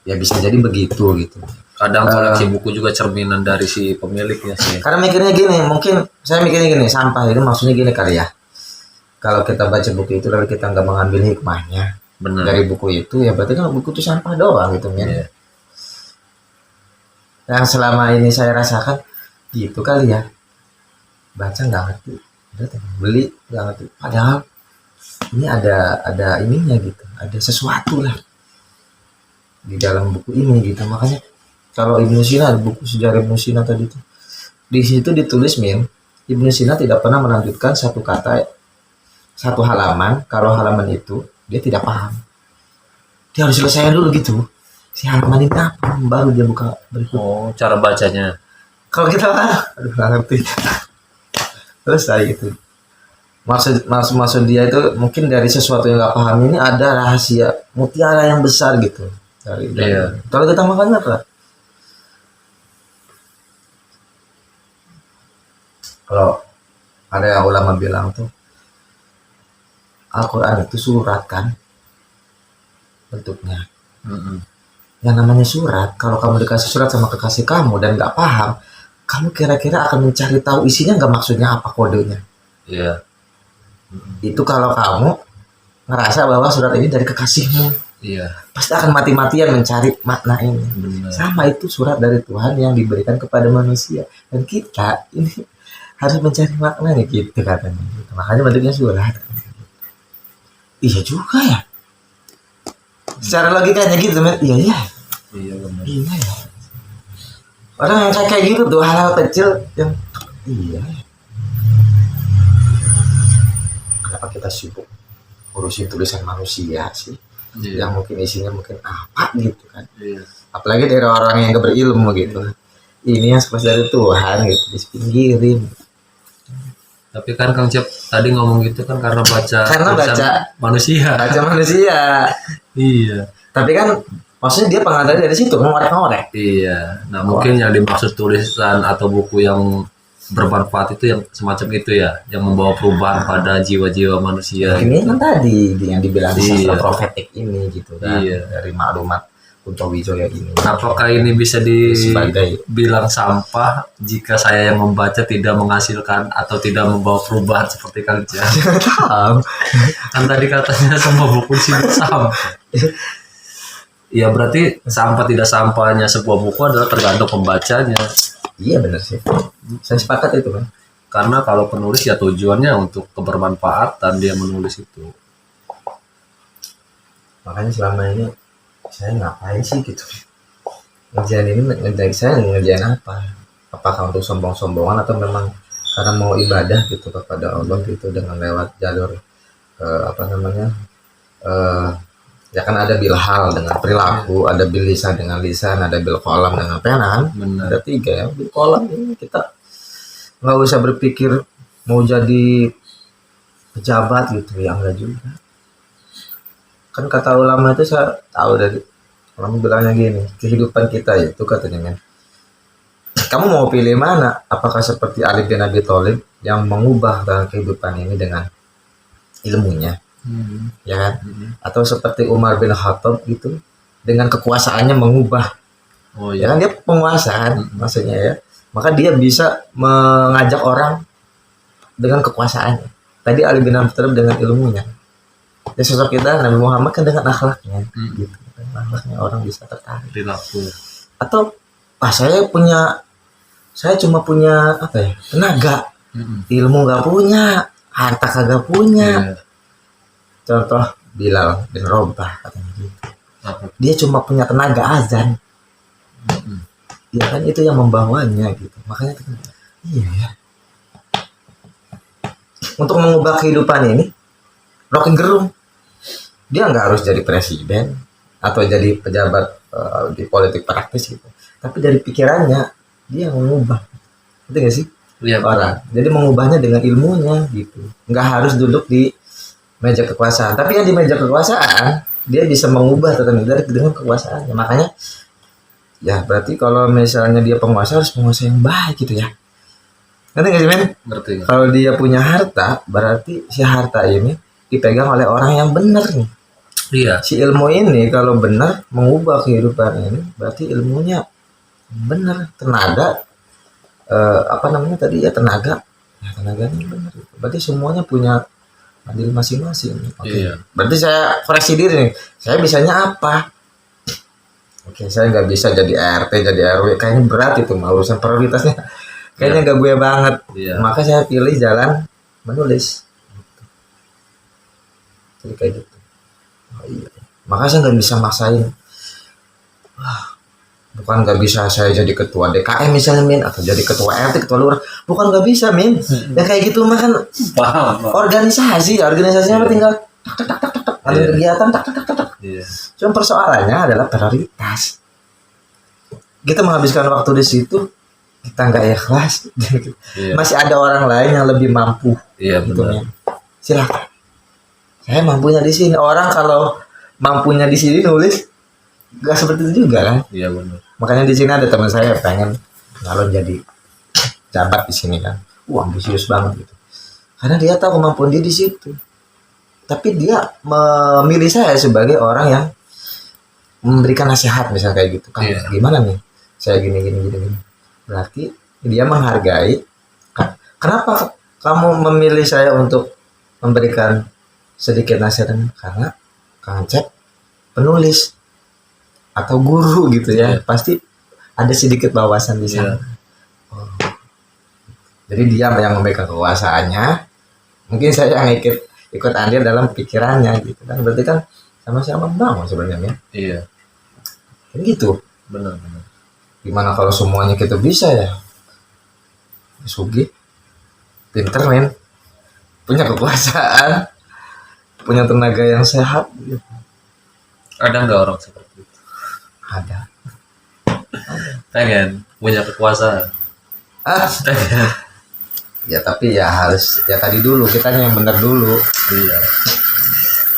S2: Ya bisa jadi begitu gitu.
S3: Kadang koleksi buku juga cerminan dari si pemiliknya sih.
S2: Karena mikirnya gini, mungkin saya mikirnya gini, sampah itu maksudnya gini kali ya. Kalau kita baca buku itu lalu kita nggak mengambil hikmahnya
S3: Benar.
S2: dari buku itu, ya berarti kan buku itu sampah doang gitu kan.
S3: Iya.
S2: Yang selama ini saya rasakan gitu kali ya. Baca nggak ngerti, beli nggak ngerti. Padahal ini ada ininya gitu, ada sesuatu lah di dalam buku ini gitu. Makanya kalau Ibnu Sina, buku sejarah Ibnu Sina tadi itu, di situ ditulis Ibnu Sina tidak pernah melanjutkan satu kata, satu halaman. Kalau halaman itu dia tidak paham, dia harus selesaikan dulu gitu. Si halaman ini apa? Baru dia buka berikut.
S3: Oh, cara bacanya.
S2: Kalau kita aduh nggak ngerti. Selesai gitu. Maksud dia itu mungkin dari sesuatu yang nggak paham ini ada rahasia mutiara yang besar gitu.
S3: Iya.
S2: Kalau kita makan apa? Kalau ada yang ulama bilang tuh Al-Quran itu surat kan bentuknya.
S3: Mm-mm.
S2: Yang namanya surat, kalau kamu dikasih surat sama kekasih kamu dan nggak paham, kamu kira-kira akan mencari tahu isinya nggak, maksudnya apa, kodenya.
S3: Iya.
S2: Itu kalau kamu ngerasa bahwa surat ini dari kekasihmu,
S3: Iya.
S2: pasti akan mati-matian mencari makna ini.
S3: Benar.
S2: Sama itu surat dari Tuhan yang diberikan kepada manusia, dan kita ini harus mencari maknanya gitu katanya. Makanya bentuknya surat. Iya juga ya. Secara logikanya gitu, men. Iya.
S3: Iya benar.
S2: Iya ya. Orang yang kayak gitu tuh hal-hal kecil yang iya. Kenapa kita sibuk urusin tulisan manusia sih?
S3: Iya.
S2: Yang mungkin isinya mungkin apa gitu kan?
S3: Iya.
S2: Apalagi dari orang yang gak berilmu gitu. Ini yang sepas dari Tuhan gitu, dipinggirin.
S3: Tapi kan Kang Cep tadi ngomong gitu kan karena baca
S2: Karena
S3: tulisan
S2: baca
S3: manusia.
S2: Baca manusia.
S3: Iya.
S2: Tapi kan maksudnya dia pengaruh dari situ, ngorek-ngorek.
S3: Iya. Nah, mungkin yang dimaksud tulisan atau buku yang bermanfaat itu yang semacam itu ya, yang membawa perubahan pada jiwa-jiwa manusia.
S2: Ini kan tadi yang dibilang di sastra
S3: Iya.
S2: profetik ini gitu kan,
S3: Iya.
S2: dari maklumat Kunto Wijaya ini.
S3: Apakah ini bisa
S2: Sebagai-
S3: dibilang sampah jika saya yang membaca tidak menghasilkan atau tidak membawa perubahan seperti Kang Cep?
S2: Tahu.
S3: Kan tadi katanya semua buku sih sampah. Ya berarti sampah tidak sampahnya sebuah buku adalah tergantung pembacanya.
S2: Iya benar sih. Saya sepakat itu kan.
S3: Karena kalau penulis ya tujuannya untuk kebermanfaatan dia menulis itu.
S2: Makanya selama ini saya ngapain sih gitu. Ngerjain apa? Apakah untuk sombong-sombongan atau memang karena mau ibadah gitu kepada Allah gitu dengan lewat jalur ya kan ada bil hal dengan perilaku, ada bil lisan dengan lisan, ada bil kolam dengan pena.
S3: Benar.
S2: Ada 3 ya. Bil kolam ini kita nggak usah berpikir mau jadi pejabat gitu ya, enggak juga. Kan kata ulama itu saya tahu dari ulama bilangnya gini, kehidupan kita itu katanya, men, kamu mau pilih mana? Apakah seperti Ali bin Abi Thalib yang mengubah dalam kehidupan ini dengan ilmunya, ya kan? Atau seperti Umar bin Khattab gitu dengan kekuasaannya mengubah
S3: Oh
S2: Ya
S3: iya.
S2: kan dia penguasa kan, maksudnya ya. Maka dia bisa mengajak orang dengan kekuasaannya. Tadi Ali bin Abi Thalib dengan ilmunya. Ya sosok kita Nabi Muhammad kan dengan akhlaknya, gitu. Dengan akhlaknya orang bisa tertarik.
S3: Perilaku.
S2: Atau saya cuma punya apa ya, tenaga, ilmu nggak punya, harta kagak punya.
S3: Iya.
S2: Contoh Bilal bin Rabah katanya gitu.
S3: Apa?
S2: Dia cuma punya tenaga azan. Ya kan itu yang membawanya gitu. Makanya kita, iya ya. Untuk mengubah kehidupan ini, Rocky Gerung dia nggak harus jadi presiden atau jadi pejabat di politik praktis gitu. Tapi dari pikirannya dia mengubah. Itu nggak sih?
S3: Iya.
S2: Orang. Jadi mengubahnya dengan ilmunya gitu. Nggak harus duduk di meja kekuasaan. Tapi yang di meja kekuasaan dia bisa mengubah dengan kekuasaannya. Makanya ya berarti kalau misalnya dia penguasa harus penguasa yang baik gitu ya. Ngerti nggak sih men?
S3: Ngerti nggak?
S2: Kalau dia punya harta berarti si harta ini dipegang oleh orang yang benar nih.
S3: Iya.
S2: Si ilmu ini kalau benar mengubah kehidupan ini berarti ilmunya benar. Tenaga apa namanya tadi ya, tenaga ya, tenaganya benar. Berarti semuanya punya andil masing-masing. Oke.
S3: Iya.
S2: Berarti saya koreksi diri nih. Saya bisanya apa? Oke, saya nggak bisa jadi RT, jadi RW. Kayaknya berat itu, mah urusan prioritasnya. Kayaknya nggak gue banget.
S3: Iya.
S2: Maka saya pilih jalan menulis. Jadi kayak gitu. Oh, iya. Maka saya nggak bisa maksain. Wah, bukan nggak bisa saya jadi ketua DKM misalnya min, atau jadi ketua RT, ketua lurah. Bukan nggak bisa min. Ya kayak gitu mah kan
S3: Paham.
S2: organisasinya apa tinggal ada
S3: Iya.
S2: kegiatan tak.
S3: Iya.
S2: Cuma persoalannya adalah prioritas. Kita menghabiskan waktu di situ, kita nggak ikhlas.
S3: Iya.
S2: Masih ada orang lain yang lebih mampu.
S3: Iya
S2: Gitu,
S3: benar.
S2: men. Silakan. Saya mampunya di sini. Orang kalau mampunya di sini nulis, nggak seperti itu juga kan.
S3: Iya benar.
S2: Makanya di sini ada teman saya pengen nyalon jadi jabat di sini kan. Ambisius banget gitu. Karena dia tahu kemampuan dia di situ. Tapi dia memilih saya sebagai orang yang memberikan nasihat misal kayak gitu kan.
S3: Iya.
S2: Gimana nih? Saya gini. Berarti dia menghargai. Kenapa kamu memilih saya untuk memberikan sedikit nasihat? Karena Kang Cep penulis atau guru gitu ya.
S3: Iya.
S2: Pasti ada sedikit wawasan di sana.
S3: Iya.
S2: Oh. Jadi dia yang memegang kekuasaannya. Mungkin saya yang ikut andil dalam pikirannya gitu kan. Berarti kan sama-sama membangun sebenarnya.
S3: Iya.
S2: Kan gitu.
S3: Benar.
S2: Gimana kalau semuanya kita bisa ya? Sugi, pinter men, punya kekuasaan, punya tenaga yang sehat gitu.
S3: Ada nggak orang seperti itu?
S2: Ada.
S3: Pengen punya kekuasaan. Pengen.
S2: Ya tapi ya harus ya tadi dulu kita yang benar dulu.
S3: Iya.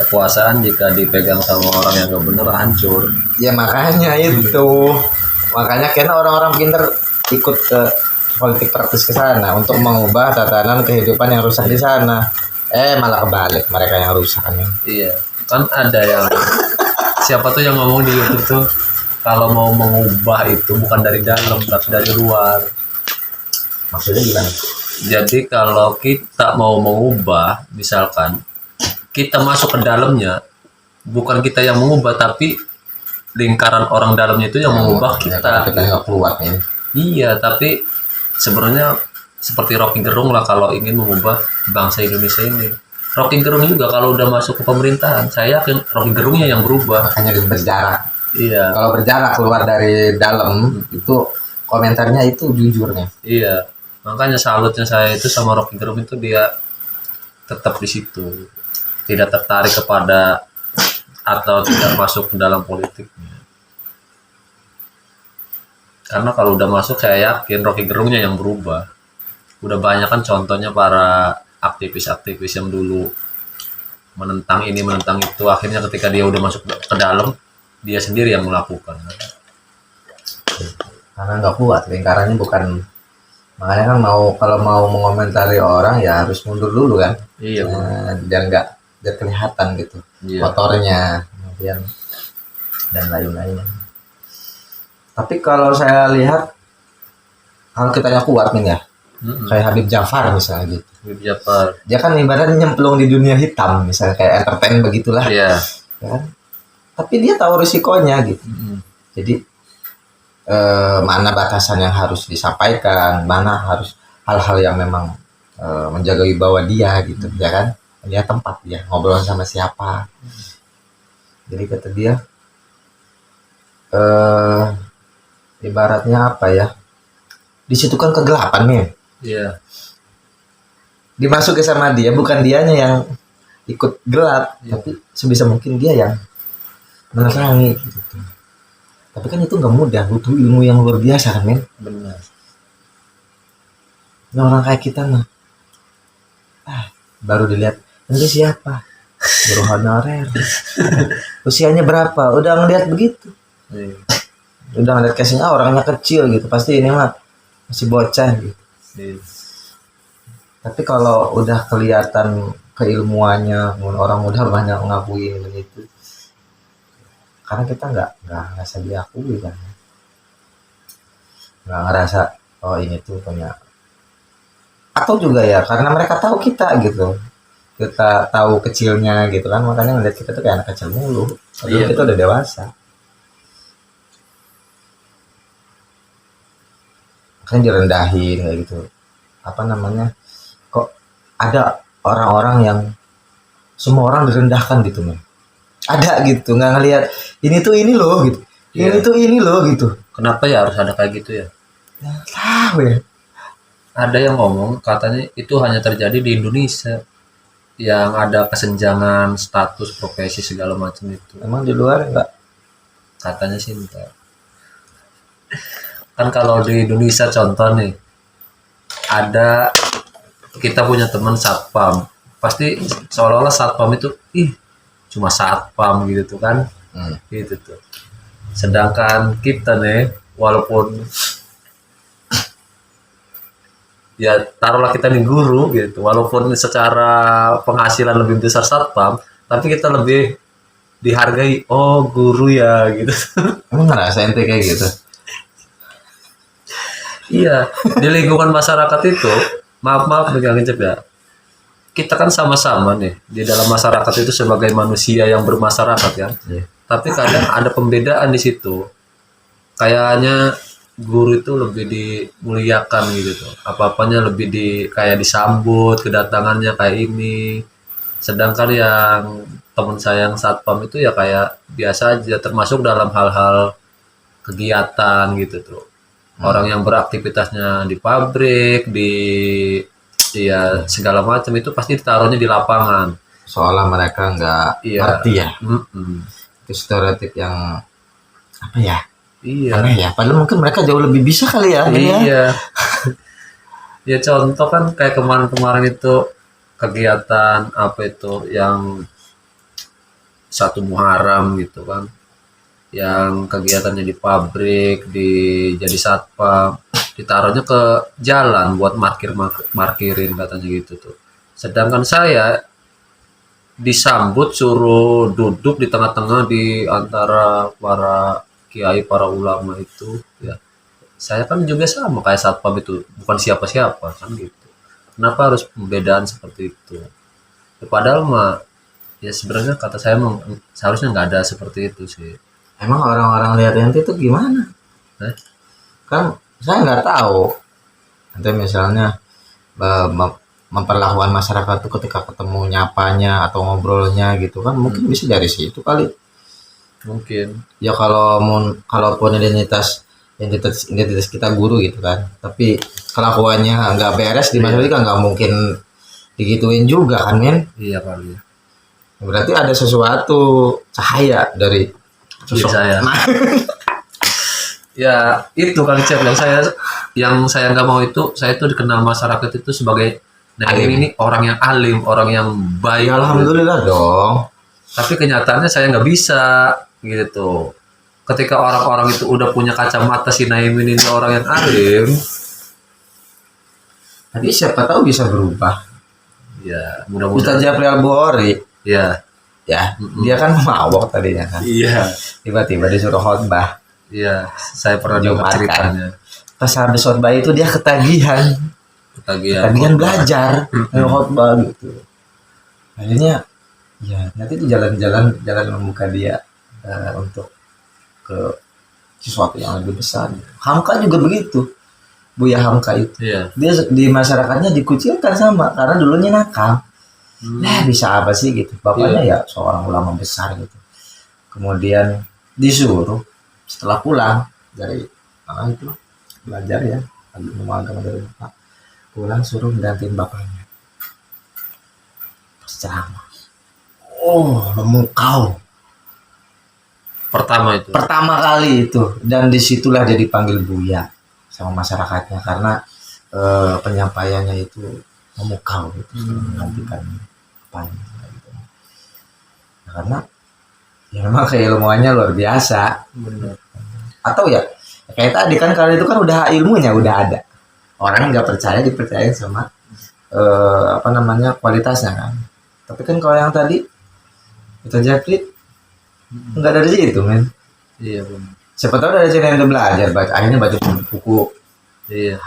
S3: Kekuasaan jika dipegang sama orang yang nggak bener hancur.
S2: Ya makanya itu. Makanya karena orang-orang pinter ikut ke politik praktis ke sana untuk mengubah tatanan kehidupan yang rusak di sana. Malah kebalik, mereka yang rusak kan.
S3: Iya. Kan ada yang siapa tuh yang ngomong di YouTube tuh kalau mau mengubah itu bukan dari dalam tapi dari luar.
S2: Maksudnya gimana?
S3: Jadi kalau kita mau mengubah, misalkan kita masuk ke dalamnya, bukan kita yang mengubah, tapi lingkaran orang dalamnya itu yang mengubah
S2: Ya,
S3: kita.
S2: kita nggak keluar nih.
S3: Iya, tapi sebenarnya seperti Rocky Gerung lah kalau ingin mengubah bangsa Indonesia ini. Rocky Gerung juga kalau udah masuk ke pemerintahan, saya yakin Rocky Gerungnya yang berubah.
S2: Makanya dia berjarak.
S3: Iya,
S2: Kalau berjarak keluar dari dalam itu komentarnya itu jujurnya.
S3: iya. Makanya salutnya saya itu sama Rocky Gerung itu dia tetap di situ, tidak tertarik kepada atau tidak masuk ke dalam politiknya. Karena kalau udah masuk saya yakin Rocky Gerungnya yang berubah. Udah banyak kan contohnya para aktivis-aktivis yang dulu menentang ini menentang itu, akhirnya ketika dia udah masuk ke dalam dia sendiri yang melakukan.
S2: Karena nggak kuat lingkarannya bukan. Makanya kan kalau mau mengomentari orang ya harus mundur dulu kan.
S3: Iya,
S2: Biar biar kelihatan gitu.
S3: iya.
S2: Motornya kemudian dan lain-lainnya. Tapi kalau saya lihat, kalau kitanya kuat nih ya, kayak Habib Jafar misalnya gitu.
S3: Habib Jafar.
S2: Dia kan ibaratnya nyemplung di dunia hitam, misalnya kayak entertain begitulah.
S3: Iya.
S2: Kan? Tapi dia tahu risikonya gitu. Jadi mana batasan yang harus disampaikan, mana harus hal-hal yang memang menjaga wibawa dia gitu, ya kan? Dia tempat dia ngobrol sama siapa. Jadi kata dia, ibaratnya apa ya? Di situ kan kegelapan nih.
S3: Iya.
S2: Dimasuki sama dia, bukan dianya yang ikut gelap, tapi sebisa mungkin dia yang menerangi gitu. Tapi kan itu nggak mudah, butuh ilmu yang luar biasa kan, men.
S3: Benar.
S2: Nah, orang kayak kita mah, baru dilihat, nanti siapa? Guru honorer. Usianya berapa? Udah ngeliat begitu.
S3: Iya.
S2: Udah ngeliat casingnya orangnya kecil gitu, pasti ini mah masih bocah gitu.
S3: Iya.
S2: Tapi kalau udah kelihatan keilmuannya, orang udah banyak ngakuin begitu, karena kita nggak ngerasa diakui kan, nggak ngerasa oh ini tuh punya, atau juga ya karena mereka tahu kita gitu, kita tahu kecilnya gitu kan, makanya ngeliat kita tuh kayak anak kecil mulu, padahal kita udah dewasa. Makanya direndahin kayak gitu, apa namanya, kok ada orang-orang yang semua orang direndahkan gitu, men. Ada gitu, nggak ngelihat ini tuh ini loh gitu, ini tuh ini loh gitu.
S3: Kenapa ya harus ada kayak gitu ya?
S2: Nggak tahu ya.
S3: Ada yang ngomong katanya itu hanya terjadi di Indonesia, yang ada kesenjangan status profesi segala macam itu.
S2: Emang di luar enggak?
S3: Katanya sih enggak. Kan kalau di Indonesia contoh nih, ada kita punya teman satpam, pasti seolah-olah satpam itu cuma satpam gitu tuh kan, gitu tuh. Sedangkan kita nih, walaupun ya taruhlah kita nih guru gitu, walaupun secara penghasilan lebih besar satpam, tapi kita lebih dihargai, oh guru ya gitu.
S2: Emang ngerasain tuh kayak gitu?
S3: Iya, di lingkungan masyarakat itu, maaf nih Kang Encep ya, kita kan sama-sama nih di dalam masyarakat itu sebagai manusia yang bermasyarakat kan. Tapi kadang ada pembedaan di situ. Kayaknya guru itu lebih dimuliakan gitu tuh. Apa-apanya lebih kayak disambut, kedatangannya kayak ini. Sedangkan yang teman saya yang satpam itu ya kayak biasa aja, termasuk dalam hal-hal kegiatan gitu tuh. Orang yang beraktivitasnya di pabrik, ya segala macam itu pasti ditaruhnya di lapangan.
S2: Seolah mereka nggak ngerti ya. Itu stereotip yang apa ya?
S3: Iya.
S2: Aneh ya. Padahal mungkin mereka jauh lebih bisa kali ya.
S3: Iya. Ya contoh kan kayak kemarin itu kegiatan apa itu yang 1 Muharram gitu kan, yang kegiatannya di pabrik, jadi satpam, ditaruhnya ke jalan buat markirin katanya gitu tuh. Sedangkan saya disambut suruh duduk di tengah-tengah di antara para kiai, para ulama itu ya. Saya kan juga sama kayak satpam itu, bukan siapa-siapa kan gitu. Kenapa harus pembedaan seperti itu? Ya, padahal mah ya sebenarnya kata saya seharusnya nggak ada seperti itu sih.
S2: Emang orang-orang lihat ente itu gimana? Kan saya nggak tahu. Nanti misalnya memperlakukan masyarakat itu ketika ketemu nyapanya atau ngobrolnya gitu kan, mungkin bisa dari situ kali.
S3: Mungkin.
S2: Ya kalaupun identitas kita guru gitu kan, tapi kelakuannya nggak beres di mana kan nggak mungkin digituin juga kan, men?
S3: Iya kali.
S2: Berarti ada sesuatu cahaya dari
S3: sosok saya. Ya itu kali Cep, yang saya nggak mau itu, saya tuh dikenal masyarakat itu sebagai ini orang yang alim, orang yang baik.
S2: Ya, alhamdulillah dong.
S3: Tapi kenyataannya saya nggak bisa gitu. Ketika orang-orang itu udah punya kacamata si Naimin ini orang yang alim,
S2: tapi siapa tahu bisa berubah.
S3: Ya mudah-mudahan.
S2: Ustaz Japri Al-Bukhari.
S3: Ya.
S2: Dia kan mabok tadinya kan.
S3: Iya.
S2: Tiba-tiba disuruh khotbah.
S3: Iya, saya pernah dengar
S2: Jumat, kan?
S3: ceritanya.
S2: Pas habis khotbah itu dia ketagihan
S3: Ketagihan
S2: belajar khotbah gitu. Akhirnya ya nanti itu jalan membuka dia untuk ke sesuatu yang lebih besar. Hamka juga begitu. Buya Hamka itu.
S3: Iya.
S2: Dia di masyarakatnya dikucilkan sama karena dulunya nakal. Nah, bisa apa sih gitu. Bapaknya ya seorang ulama besar gitu. Kemudian disuruh setelah pulang dari itu belajar ya, ilmu agama dari bapak. Pulang suruh gantiin bapaknya. Pas ceramah. Oh, memukau. Pertama kali itu, dan disitulah dia dipanggil Buya sama masyarakatnya karena penyampaiannya itu memukau gitu, menantikan apa gitu. Nah, karena ya memang keilmuannya luar biasa.
S3: Benar.
S2: Atau ya kayak tadi kan, kalau itu kan udah ilmunya udah ada, orang nggak percaya dipercayain sama kualitasnya kan. Tapi kan kalau yang tadi kita Japri nggak dari situ men.
S3: Iya benar.
S2: Siapa tahu dari sini yang udah belajar baca, akhirnya baca buku
S3: Iya.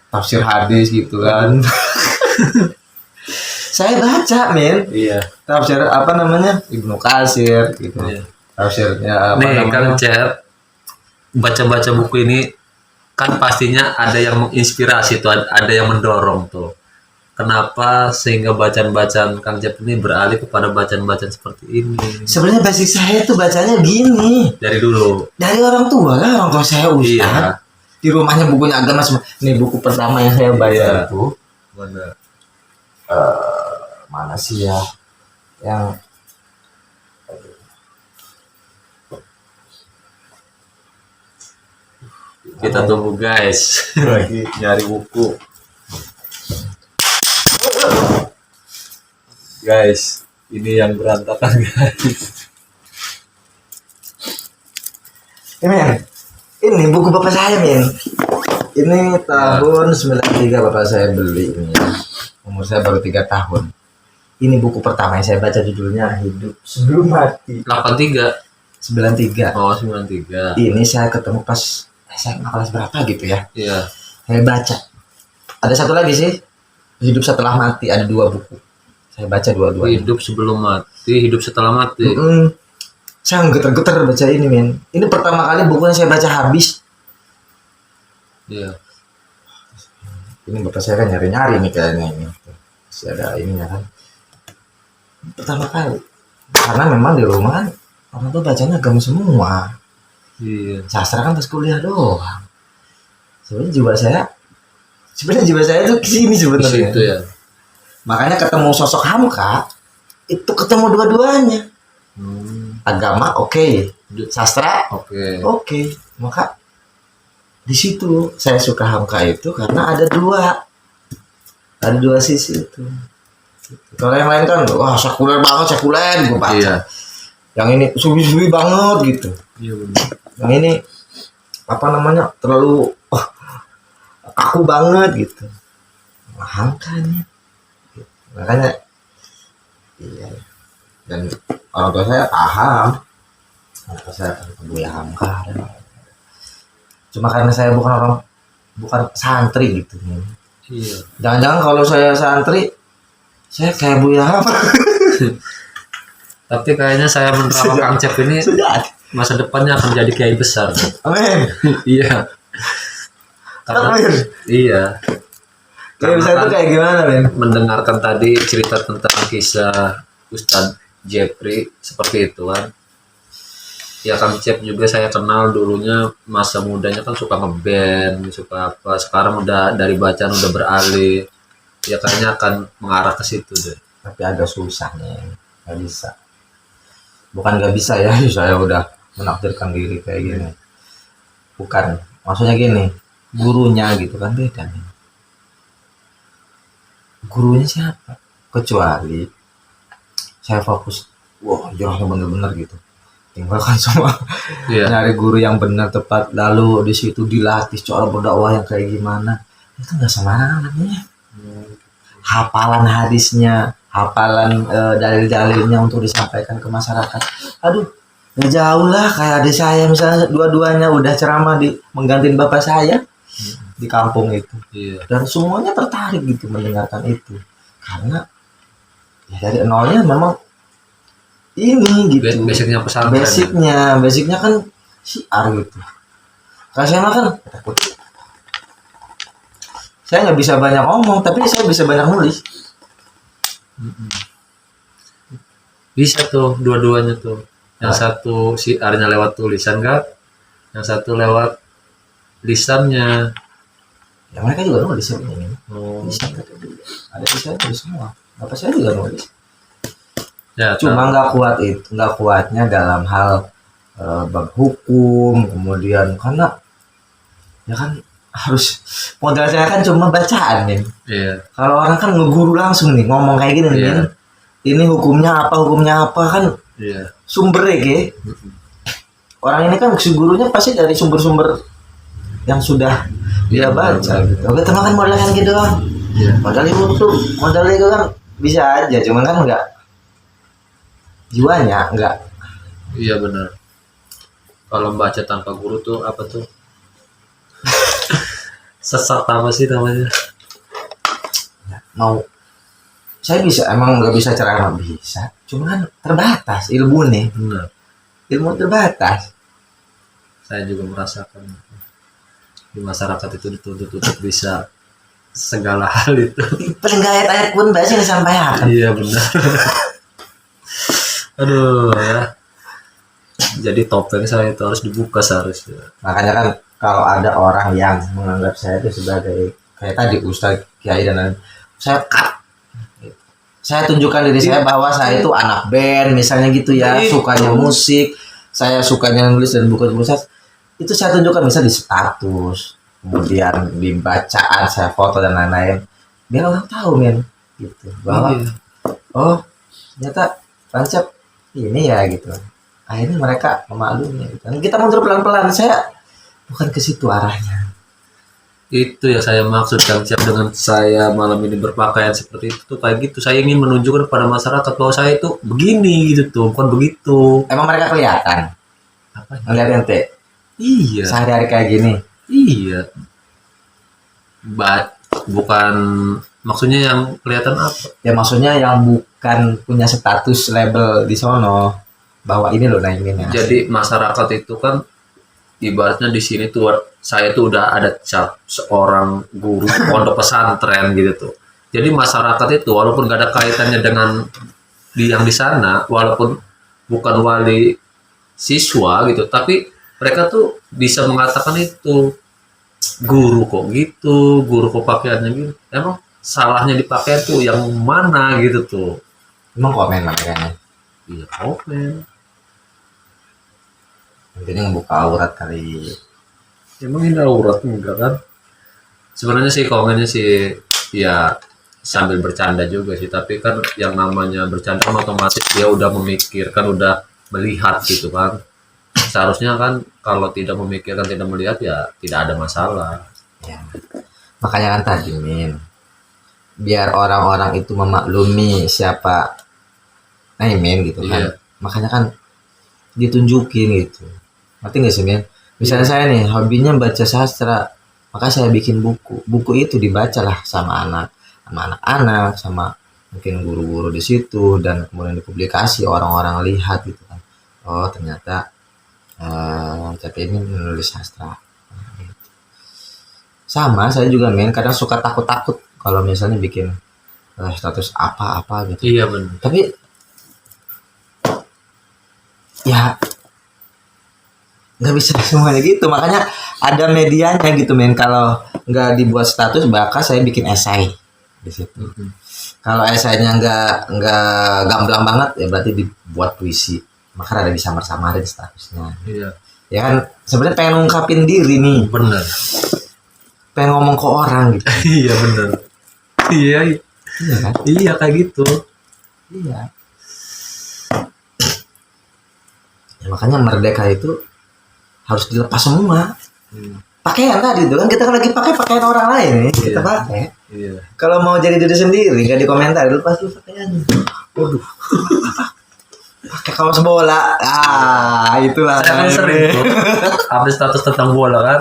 S2: tafsir hadis gitu kan. Saya baca men
S3: Iya.
S2: tafsir Ibnu Katsir gitu.
S3: Iya.
S2: Tafsirnya
S3: Nih kan Cep, baca-baca buku ini kan pastinya ada yang menginspirasi tuh, ada yang mendorong tuh. Kenapa sehingga bacaan-bacaan Kang Cep ini beralih kepada bacaan-bacaan seperti ini?
S2: Sebenarnya basic saya tuh bacanya gini.
S3: Dari dulu.
S2: Dari orang tua lah, orang tua saya ustaz.
S3: Iya.
S2: Di rumahnya bukunya agama semua. Nih buku pertama yang saya baca
S3: Iya.
S2: itu
S3: Benar.
S2: mana sih ya? Yang
S3: Kita tunggu guys. Lagi nyari buku. Guys, ini yang berantakan guys.
S2: ini buku bapak saya men. Ini tahun 93 bapak saya beli ini ya. Umur saya baru 3 tahun. Ini buku pertama yang saya baca, judulnya Hidup Sebelum Mati.
S3: 83.
S2: 93.
S3: Oh, 93.
S2: Ini saya ketemu pas SMA kelas berapa gitu ya.
S3: Iya.
S2: Saya baca. Ada satu lagi sih, Hidup Setelah Mati, ada 2 buku. Saya baca dua-duanya.
S3: Hidup sebelum mati, hidup setelah mati.
S2: Saya geter-geter baca ini men. Ini pertama kali buku yang saya baca habis.
S3: Iya.
S2: Ini bapak saya kan nyari-nyari nih kayaknya ini. Masih ada ininya kan. Pertama kali. Karena memang di rumah kan orang tuh bacanya agama semua.
S3: Iya.
S2: Sastra kan pas kuliah doang. Sebenarnya jiwa saya tuh kesini sebenarnya.
S3: Itu ya.
S2: Makanya ketemu sosok Hamka, itu ketemu dua-duanya. Agama oke. Sastra
S3: Oke.
S2: oke. Maka di situ saya suka Hamka itu karena ada dua sisi itu. Kalau yang lain kan wah sekuler gue baca.
S3: Iya.
S2: Yang ini suwi-suwi banget gitu.
S3: Iya benar.
S2: Yang ini terlalu kaku banget gitu. Hamka nih. Makanya iya. Dan orang tua saya paham. Orang tua saya Buya Hamka. Cuma karena saya bukan santri gitu.
S3: Iya.
S2: Jangan-jangan kalau saya santri, saya kayak Buya Hamka.
S3: Tapi kayaknya saya menerawang Kang Cep ini
S2: Sudah.
S3: masa depannya akan jadi kiai besar.
S2: Amin.
S3: Iya. Karena,
S2: Amin.
S3: iya.
S2: Kayak bisa itu kayak gimana, men?
S3: Mendengarkan tadi cerita tentang kisah Ustadz Jepri seperti itu kan. Ya Kang Cep juga saya kenal dulunya masa mudanya kan suka ngeband, suka apa. Sekarang udah dari bacaan udah beralih. Ya kayaknya akan mengarah ke situ deh.
S2: Tapi agak susah nih, nggak bisa. Bukan nggak bisa ya, saya udah menakdirkan diri kayak gini. Bukan, maksudnya gini, gurunya gitu kan beda nih. Gurunya siapa? Kecuali saya fokus, wah jurahnya bener-bener gitu. Tinggalkan semua, nyari guru yang benar tepat, lalu di situ dilatih cara berdakwah yang kayak gimana. Itu nggak sembarangan namanya. Hafalan hadisnya, hafalan dalil-dalilnya untuk disampaikan ke masyarakat. Aduh, Ya jauh lah, kayak adik saya misalnya dua-duanya udah ceramah di menggantiin bapak saya di kampung itu.
S3: Iya.
S2: Dan semuanya tertarik gitu mendengarkan itu. Karena ya dari nolnya memang ini gitu.
S3: Basicnya pesantren.
S2: Basicnya kan syiar gitu. Kalau saya mah kan takut. Saya nggak bisa banyak ngomong, tapi saya bisa banyak nulis.
S3: Bisa tuh dua-duanya tuh. Yang satu syiarnya lewat tulisan kan, yang satu lewat lisannya.
S2: Ya mereka juga nulis ya ini.
S3: Oh.
S2: Bisa mereka juga. Ada di saya nulis semua. Bapak saya juga nulis.
S3: Ya,
S2: Cuma nggak kuatnya dalam hal bab hukum, kemudian karena ya kan harus modal saya kan cuma bacaan nih.
S3: iya.
S2: Kalau orang kan ngeguru langsung nih ngomong kayak gini nih.
S3: Iya.
S2: Ini hukumnya apa kan
S3: Iya.
S2: sumbernya ke. Orang ini kan si gurunya pasti dari sumber-sumber yang sudah dia baca gitu. Oke, teman kan modalnya kan gitu kan.
S3: Iya.
S2: Modalnya YouTube, modalnya itu kan bisa aja, cuman kan enggak jiwanya enggak.
S3: Iya benar. Kalau baca tanpa guru tuh apa tuh? Sesat apa sih namanya?
S2: Mau saya bisa emang nggak bisa ceramah bisa, cuma kan terbatas ilmu nih,
S3: Benar.
S2: ilmu terbatas.
S3: Saya juga merasakan di masyarakat itu dituntut untuk bisa segala hal itu.
S2: Paling nggak ayat-ayat pun bahasa disampaikan.
S3: Iya benar. Aduh ya. Jadi topeng saya itu harus dibuka seharusnya.
S2: Makanya kan kalau ada orang yang menganggap saya itu sebagai kayak tadi Ustadz Kiai dan lain, saya tunjukkan diri saya bahwa saya itu anak band misalnya gitu ya, sukanya musik, saya sukanya nulis dan buku tulisan, itu saya tunjukkan misalnya di status, kemudian di bacaan saya foto dan lain-lain, biar orang tahu men gitu bahwa oh ternyata Pancap ini ya gitu. Akhirnya mereka memaklumi gitu. Dan kita mundur pelan-pelan, saya bukan ke situ arahnya.
S3: Itu ya saya maksud Kang Siap dengan saya malam ini berpakaian seperti itu tuh kayak gitu. Saya ingin menunjukkan kepada masyarakat bahwa saya itu begini gitu tuh, bukan begitu.
S2: Emang mereka kelihatan
S3: Apa?
S2: ngeliat ente
S3: Iya.
S2: sehari-hari kayak gini.
S3: Iya. Bukan maksudnya yang kelihatan apa?
S2: Ya maksudnya yang bukan punya status label di sono bahwa ini loh Naimin ya.
S3: Jadi masyarakat itu kan ibaratnya di sini tuh saya tuh udah ada cap seorang guru pondok pesantren gitu tuh. Jadi masyarakat itu walaupun gak ada kaitannya dengan yang di sana, walaupun bukan wali siswa gitu, tapi mereka tuh bisa mengatakan itu guru kok gitu, guru kok pakaiannya gitu. Emang salahnya dipakai tuh yang mana gitu tuh?
S2: Emang komen makanya.
S3: Iya komen.
S2: Intinya ngebuka aurat kali.
S3: Emang ini aurat enggak kan? Sebenarnya sih komennya sih ya sambil bercanda juga sih, tapi kan yang namanya bercanda kan otomatis dia udah memikirkan, udah melihat gitu kan. Seharusnya kan kalau tidak memikirkan, tidak melihat ya tidak ada masalah.
S2: Ya. Makanya kan tadi Min, biar orang-orang itu memaklumi siapa Naimin gitu kan.
S3: Iya.
S2: Makanya kan ditunjukin gitu. Ngerti nggak sih Min? Misalnya saya nih hobinya baca sastra, maka saya bikin buku. Buku itu dibacalah sama anak-anak, sama mungkin guru-guru di situ, dan kemudian dipublikasi, orang-orang lihat gitu kan. Oh ternyata Cak ini menulis sastra. Sama saya juga Min, kadang suka takut-takut kalau misalnya bikin status apa-apa gitu.
S3: Iya benar.
S2: Tapi ya nggak bisa semuanya gitu, makanya ada medianya gitu Men. Kalau nggak dibuat status, bahkan saya bikin esai di situ. Kalau esainya nggak gamblang banget ya berarti dibuat puisi, maka ada disamar-samarin statusnya.
S3: Iya.
S2: Ya kan sebenarnya pengen ngungkapin diri nih,
S3: Benar.
S2: pengen ngomong ke orang gitu.
S3: Iya benar. Iya.
S2: Iya kan?
S3: Iya kayak gitu.
S2: Iya. Ya, makanya merdeka itu harus dilepas semua. Pakaian tadi itu kan kita lagi pakai pakaian orang lain nih, kita
S3: Iya.
S2: pakai.
S3: Iya.
S2: Kalau mau jadi diri sendiri nggak dikomentari, lepas dulu pakaiannya. Waduh. pakai kaos bola. Itulah
S3: Saya kan sering
S2: Naimin.
S3: tuh update status tentang bola kan.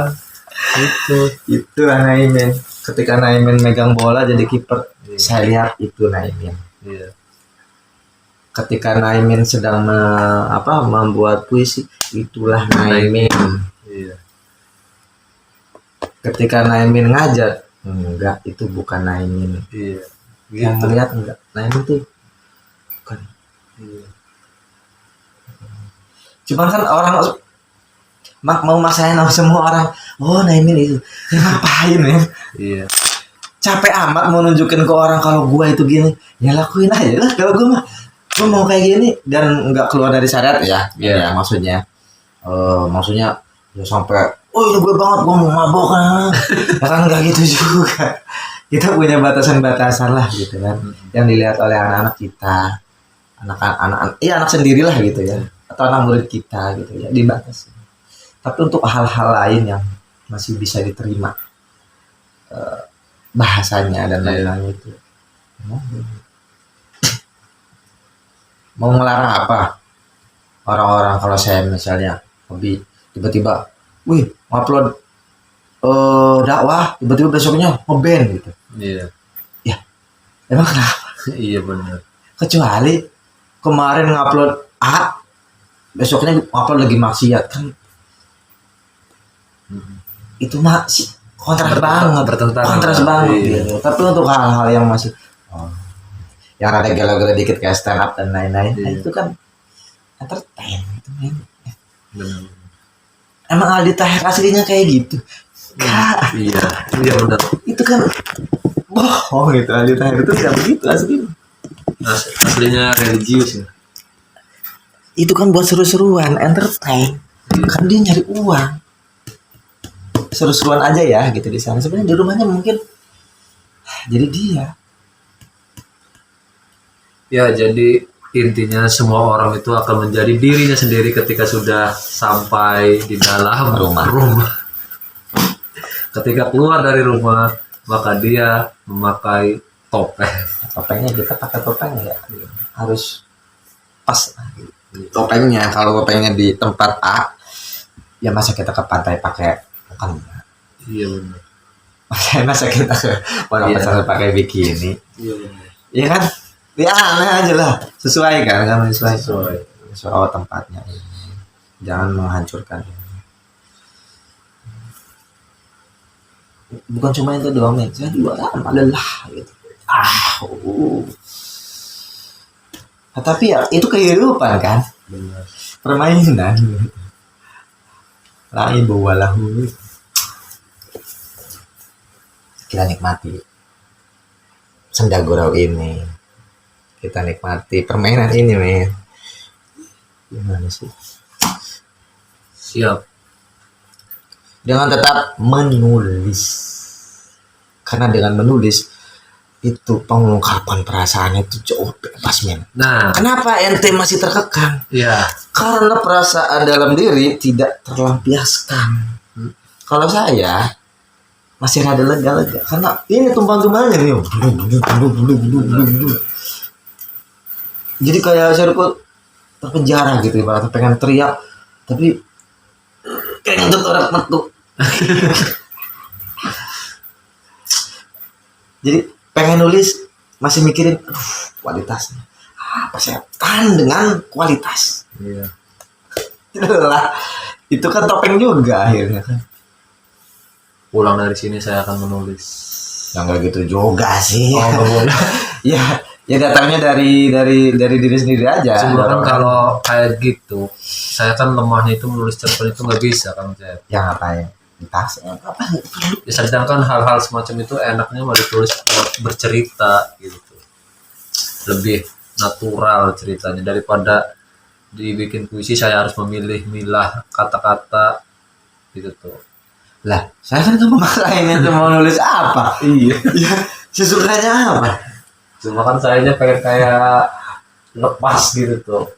S2: Itulah Naimin. Ketika Naimin megang bola jadi kiper,
S3: Iya.
S2: saya lihat itu Naimin.
S3: Iya.
S2: Ketika Naimin sedang membuat puisi, itulah Naimin.
S3: Iya.
S2: Ketika Naimin ngajar, enggak, itu bukan Naimin.
S3: Iya.
S2: Yang
S3: Gitu.
S2: ngeliat enggak, Naimin tuh bukan.
S3: Iya.
S2: Cuman kan orang mau maksain sama semua orang, oh Naimin itu, ya ngapain ya?
S3: Iya.
S2: Capek amat mau nunjukin ke orang kalau gua itu gini, ya lakuin aja lah. Kalau gua mau kayak gini dan nggak keluar dari syariat ya,
S3: Iya.
S2: ya maksudnya ya sampai, oh ini gue banget, gua mau mabok kan, ya kan nggak gitu juga. Kita punya batasan-batasan lah gitu kan, yang dilihat oleh anak-anak kita, anak sendirilah gitu ya, atau anak murid kita gitu ya, dibatasi. Tapi untuk hal-hal lain yang masih bisa diterima bahasanya dan lain-lain itu, mau ngelarang apa orang-orang? Kalau saya misalnya hobi, tiba-tiba wih upload dakwah, tiba-tiba besoknya ngeband gitu,
S3: Iya.
S2: emang kenapa?
S3: Iya benar.
S2: Kecuali kemarin ngupload A, besoknya ngupload lagi maksiat, kan itu masih kontras banget,
S3: Bertentangan.
S2: kontras banget
S3: Iya.
S2: gitu. Tapi untuk hal-hal yang masih yang ada gelo-gelo dikit kayak stand up dan lain-lain, nah,
S3: Iya.
S2: itu kan entertain itu men.
S3: Benar.
S2: Emang Aldi Taher aslinya kayak gitu? Kak,
S3: Iya. Iya benar.
S2: itu kan bohong gitu. Aldi Taher itu tidak begitu aslinya.
S3: Aslinya religius ya.
S2: Itu kan buat seru-seruan, entertain. Kan dia nyari uang. Seru-seruan aja ya gitu di sana. Sebenarnya di rumahnya mungkin jadi dia.
S3: Ya, jadi intinya semua orang itu akan menjadi dirinya sendiri ketika sudah sampai di dalam rumah. Ketika keluar dari rumah, maka dia memakai topeng.
S2: Topengnya kita pakai topeng ya. Harus pas topengnya. Kalau topengnya di tempat A, ya masa kita ke pantai pakai bukan?
S3: Iya benar.
S2: Masa kita ke pondok
S3: Iya.
S2: pesantren pakai bikini?
S3: Iya benar.
S2: Iya kan? Ya aneh aja lah. Sesuai kan? Kan sesuai. Soal tempatnya. Jangan menghancurkan. Bukan cuma itu doang, men. Saya juga lelah gitu. Nah, tapi ya itu kehidupan kan?
S3: Benar.
S2: Permainan. Laibu walahu. Kita nikmati senda gurau ini. Kita nikmati permainan ini, men. Gimana sih?
S3: Siap.
S2: Dengan tetap menulis. Karena dengan menulis itu pengungkapan perasaan itu jauh bebas, men.
S3: Nah,
S2: Kenapa ente masih terkekang?
S3: ya.
S2: Karena perasaan dalam diri tidak terlampiaskan. Kalau saya masih rada lega-lega karena ini tumpang-tumpangnya nih. Jadi kayak saya tuh terpenjara gitu, ibaratnya pengen teriak tapi kayak ngentut orang metu. Jadi pengen nulis masih mikirin kualitasnya. Apa setan dengan kualitas?
S3: Iya.
S2: Itulah. Itu kan topeng juga akhirnya kan.
S3: Pulang dari sini saya akan menulis.
S2: Ya nggak gitu juga sih.
S3: Oh, nggak boleh.
S2: ya datangnya dari diri sendiri aja.
S3: Cuma kan kalau kayak gitu, saya kan lemahnya itu menulis cerpen itu nggak bisa kan saya.
S2: Ya ngapain? Di tas. Apa?
S3: Ya, sedangkan hal-hal semacam itu enaknya mau ditulis buat bercerita gitu. Lebih natural ceritanya daripada dibikin puisi saya harus milah kata-kata gitu tuh.
S2: Lah, saya kan nggak memaksain itu mau nulis apa.
S3: Iya.
S2: Ya, sesukanya apa?
S3: Cuma kan sayanya pengen kayak lepas gitu tuh.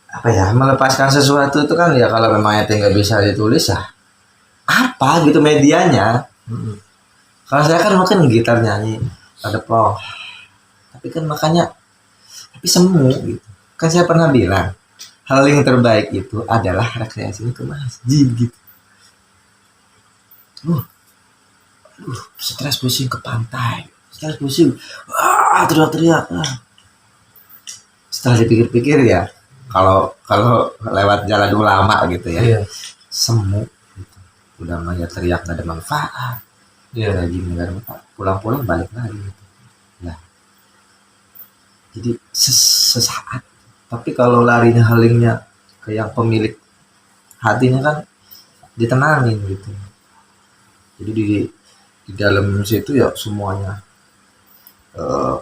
S2: Apa ya, melepaskan sesuatu itu kan ya kalau memang itu nggak bisa ditulis ya apa gitu medianya. Kalau saya kan mungkin gitar nyanyi ada plong, tapi kan makanya tapi tapi semu gitu. Kan saya pernah bilang hal yang terbaik itu adalah rekreasinya ke masjid gitu. uh, Stres pusing ke pantai, stres pusing, teriak-teriak. Setelah dipikir-pikir ya, kalau kalau lewat jalan ulama gitu ya,
S3: Iya.
S2: semu gitu. Udah mah ya teriak nggak ada manfaat,
S3: Iya.
S2: kayak gini nggak ada manfaat, pulang-pulang balik lagi gitu. Ya, jadi sesaat. Tapi kalau larinya halingnya ke yang pemilik hatinya kan ditenangin gitu. Jadi di dalam situ ya semuanya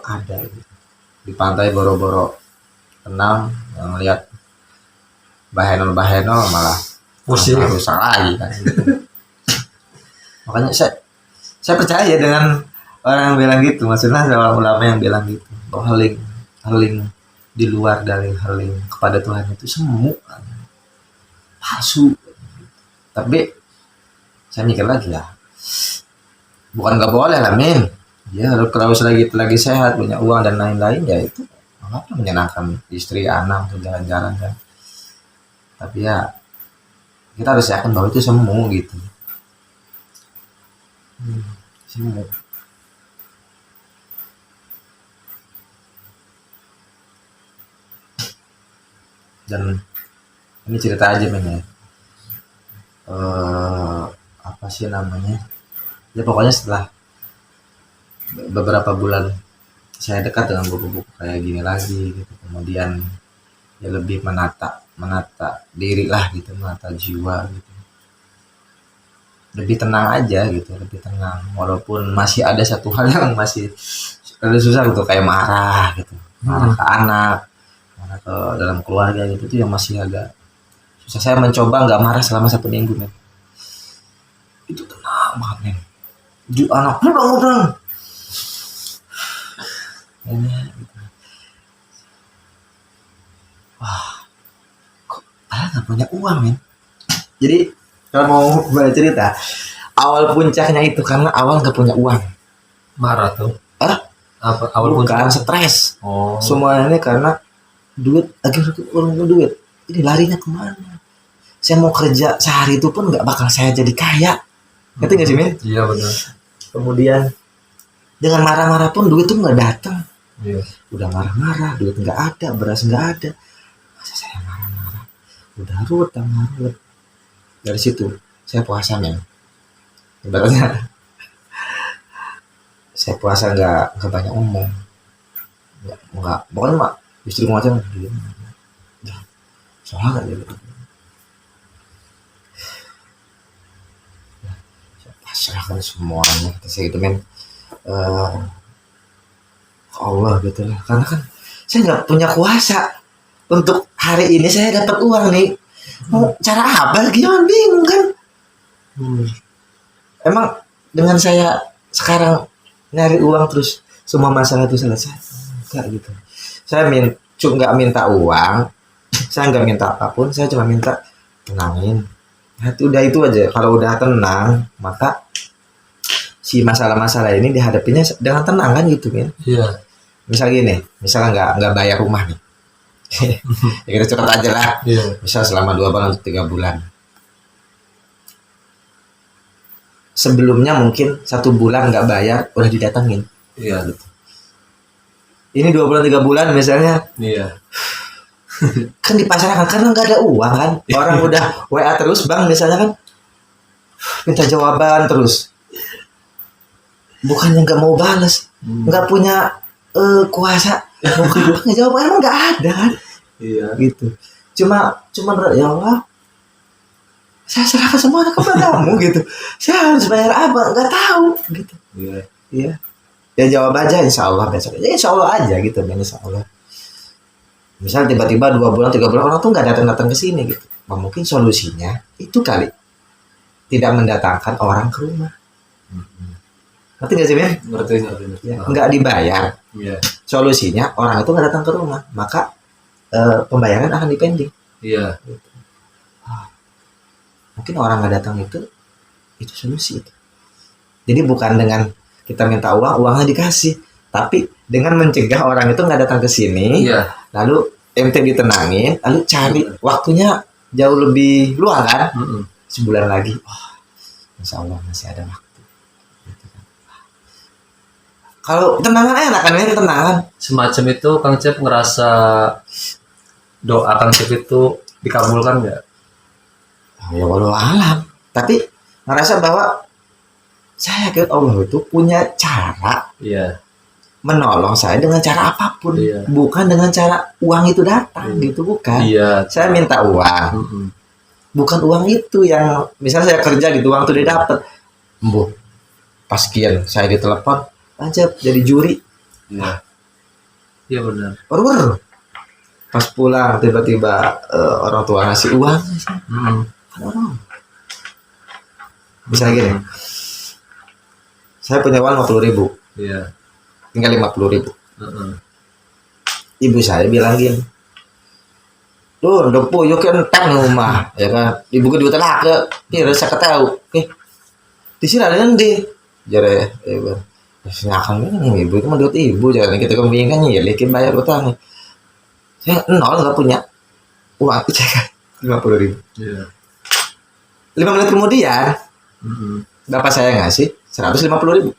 S2: ada gitu. Di pantai boro-boro tenang, yang lihat bahenol malah
S3: Pusing.
S2: rusak lagi kan. Makanya saya percaya dengan orang yang bilang gitu, maksudnya ada ulama yang bilang gitu, bahwa haling di luar dari haling kepada Tuhan itu semu kan, palsu. Tapi saya mikir lagi ya, bukan nggak boleh lah men, ya kalau lagi sehat punya uang dan lain-lain ya itu apa menyenangkan istri anak atau jalan-jalan kan. Tapi ya kita harus yakin bahwa itu semu gitu. Semu. Dan ini cerita aja men ya. Apa sih namanya? Ya pokoknya setelah beberapa bulan saya dekat dengan buku-buku kayak gini lagi gitu, kemudian ya lebih menata diri lah gitu, menata jiwa gitu, lebih tenang aja gitu, lebih tenang, walaupun masih ada satu hal yang masih ada susah gitu, kayak marah gitu, marah ke anak, marah ke dalam keluarga gitu, itu yang masih agak susah. Saya mencoba nggak marah selama 1 minggu men, itu tenang banget men. Anak udah ini gitu. Kok padahal nggak punya uang men. Jadi kalau mau boleh cerita, awal puncaknya itu karena awal nggak punya uang.
S3: Marah tuh. Apa awal
S2: Bukan
S3: puncak?
S2: stres.
S3: Oh.
S2: Semuanya ini karena duit, akhirnya kurang duit. Ini larinya kemana? Saya mau kerja sehari itu pun nggak bakal saya jadi kaya. Ngerti nggak sih men?
S3: Iya benar.
S2: Kemudian dengan marah-marah pun duit tuh nggak datang.
S3: Iya.
S2: Udah marah-marah, duit nggak ada, beras nggak ada. Masa saya marah-marah? Udah rutang. Dari situ saya puasa men. Ibaratnya saya puasa nggak banyak ngomong, nggak pokoknya mak istri ngomong dia soalnya gitu. Saya pasrahkan semuanya saya gitu men, Allah gitu lah, karena kan saya nggak punya kuasa untuk hari ini saya dapat uang nih, mau cara apa gimana, bingung kan. Emang dengan saya sekarang nyari uang terus semua masalah itu selesai? Enggak gitu. Saya nggak minta uang, saya nggak minta apapun, saya cuma minta tenangin hati, udah itu aja. Kalau udah tenang, maka si masalah-masalah ini dihadapinya dengan tenang kan gitu kan.
S3: Iya.
S2: Misal gini, misalnya nggak bayar rumah nih, ya kita curhat aja lah.
S3: Iya.
S2: Misal selama 2 bulan atau 3 bulan. Sebelumnya mungkin 1 bulan nggak bayar udah didatengin.
S3: Iya.
S2: Ini 2 bulan 3 bulan misalnya
S3: Iya.
S2: kan dipasarkan karena nggak ada uang kan. Orang udah WA terus bang misalnya kan, minta jawaban terus. Bukannya nggak mau balas, nggak punya kuasa. Bukan jawab emang nggak ada kan.
S3: Iya.
S2: Gitu. Cuma ya Allah, saya serahkan semuanya kepadamu gitu. Saya harus bayar apa? Nggak tahu gitu.
S3: Iya.
S2: Iya. Ya jawab aja insya Allah besok. Ya insya Allah aja gitu men, insya Allah. Misal tiba-tiba 2 bulan 3 bulan orang tuh nggak datang ke sini gitu. Nah, mungkin solusinya itu kali, tidak mendatangkan orang ke rumah. Ngerti nggak sih men?
S3: Ngerti.
S2: Ya, nggak dibayar.
S3: Iya.
S2: Solusinya orang itu nggak datang ke rumah, maka pembayaran akan dipending.
S3: Iya.
S2: Mungkin orang nggak datang itu solusi itu. Jadi bukan dengan kita minta uang, uangnya dikasih, Tapi dengan mencegah orang itu nggak datang ke sini,
S3: Iya.
S2: lalu ente ditenangin, lalu cari waktunya jauh lebih luang kan?
S3: Mm-mm.
S2: Sebulan lagi, wah, insya Allah masih ada waktu. Gitu kan. Kalau tenangan enak kan, ini tenangan.
S3: Semacam itu Kang Cep ngerasa doa Kang Cep itu dikabulkan nggak?
S2: Ya walau alam. Tapi ngerasa bahwa saya yakin Allah itu punya cara
S3: Iya.
S2: menolong saya dengan cara apapun,
S3: Iya.
S2: bukan dengan cara uang itu datang, gitu bukan.
S3: Iya.
S2: Saya minta uang,
S3: Mm-mm.
S2: bukan uang itu yang misalnya saya kerja gitu uang itu didapat. Bu, pas sekian saya ditelepon aja jadi juri,
S3: Iya. Iya benar.
S2: baru pas pulang tiba-tiba orang tua ngasih uang,
S3: Mm-mm.
S2: bisa gini, saya punya uang 50.000,
S3: Iya.
S2: tinggal 50.000.
S3: Mm-mm.
S2: Ibu saya bilang gini, tuh udah puyuh kan entar nih rumah, ya kan, ibu ke duit lah ke, ini rasa ketahu, di sini ada nanti, jadi, senyakan kan ibu itu mah duit ibu, jangan kita kembingkan ya, lekin bayar utang, saya nol nggak punya uang itu saya 50.000.
S3: Iya.
S2: 5 menit kemudian,
S3: Mm-mm.
S2: bapak saya ngasih 150.000.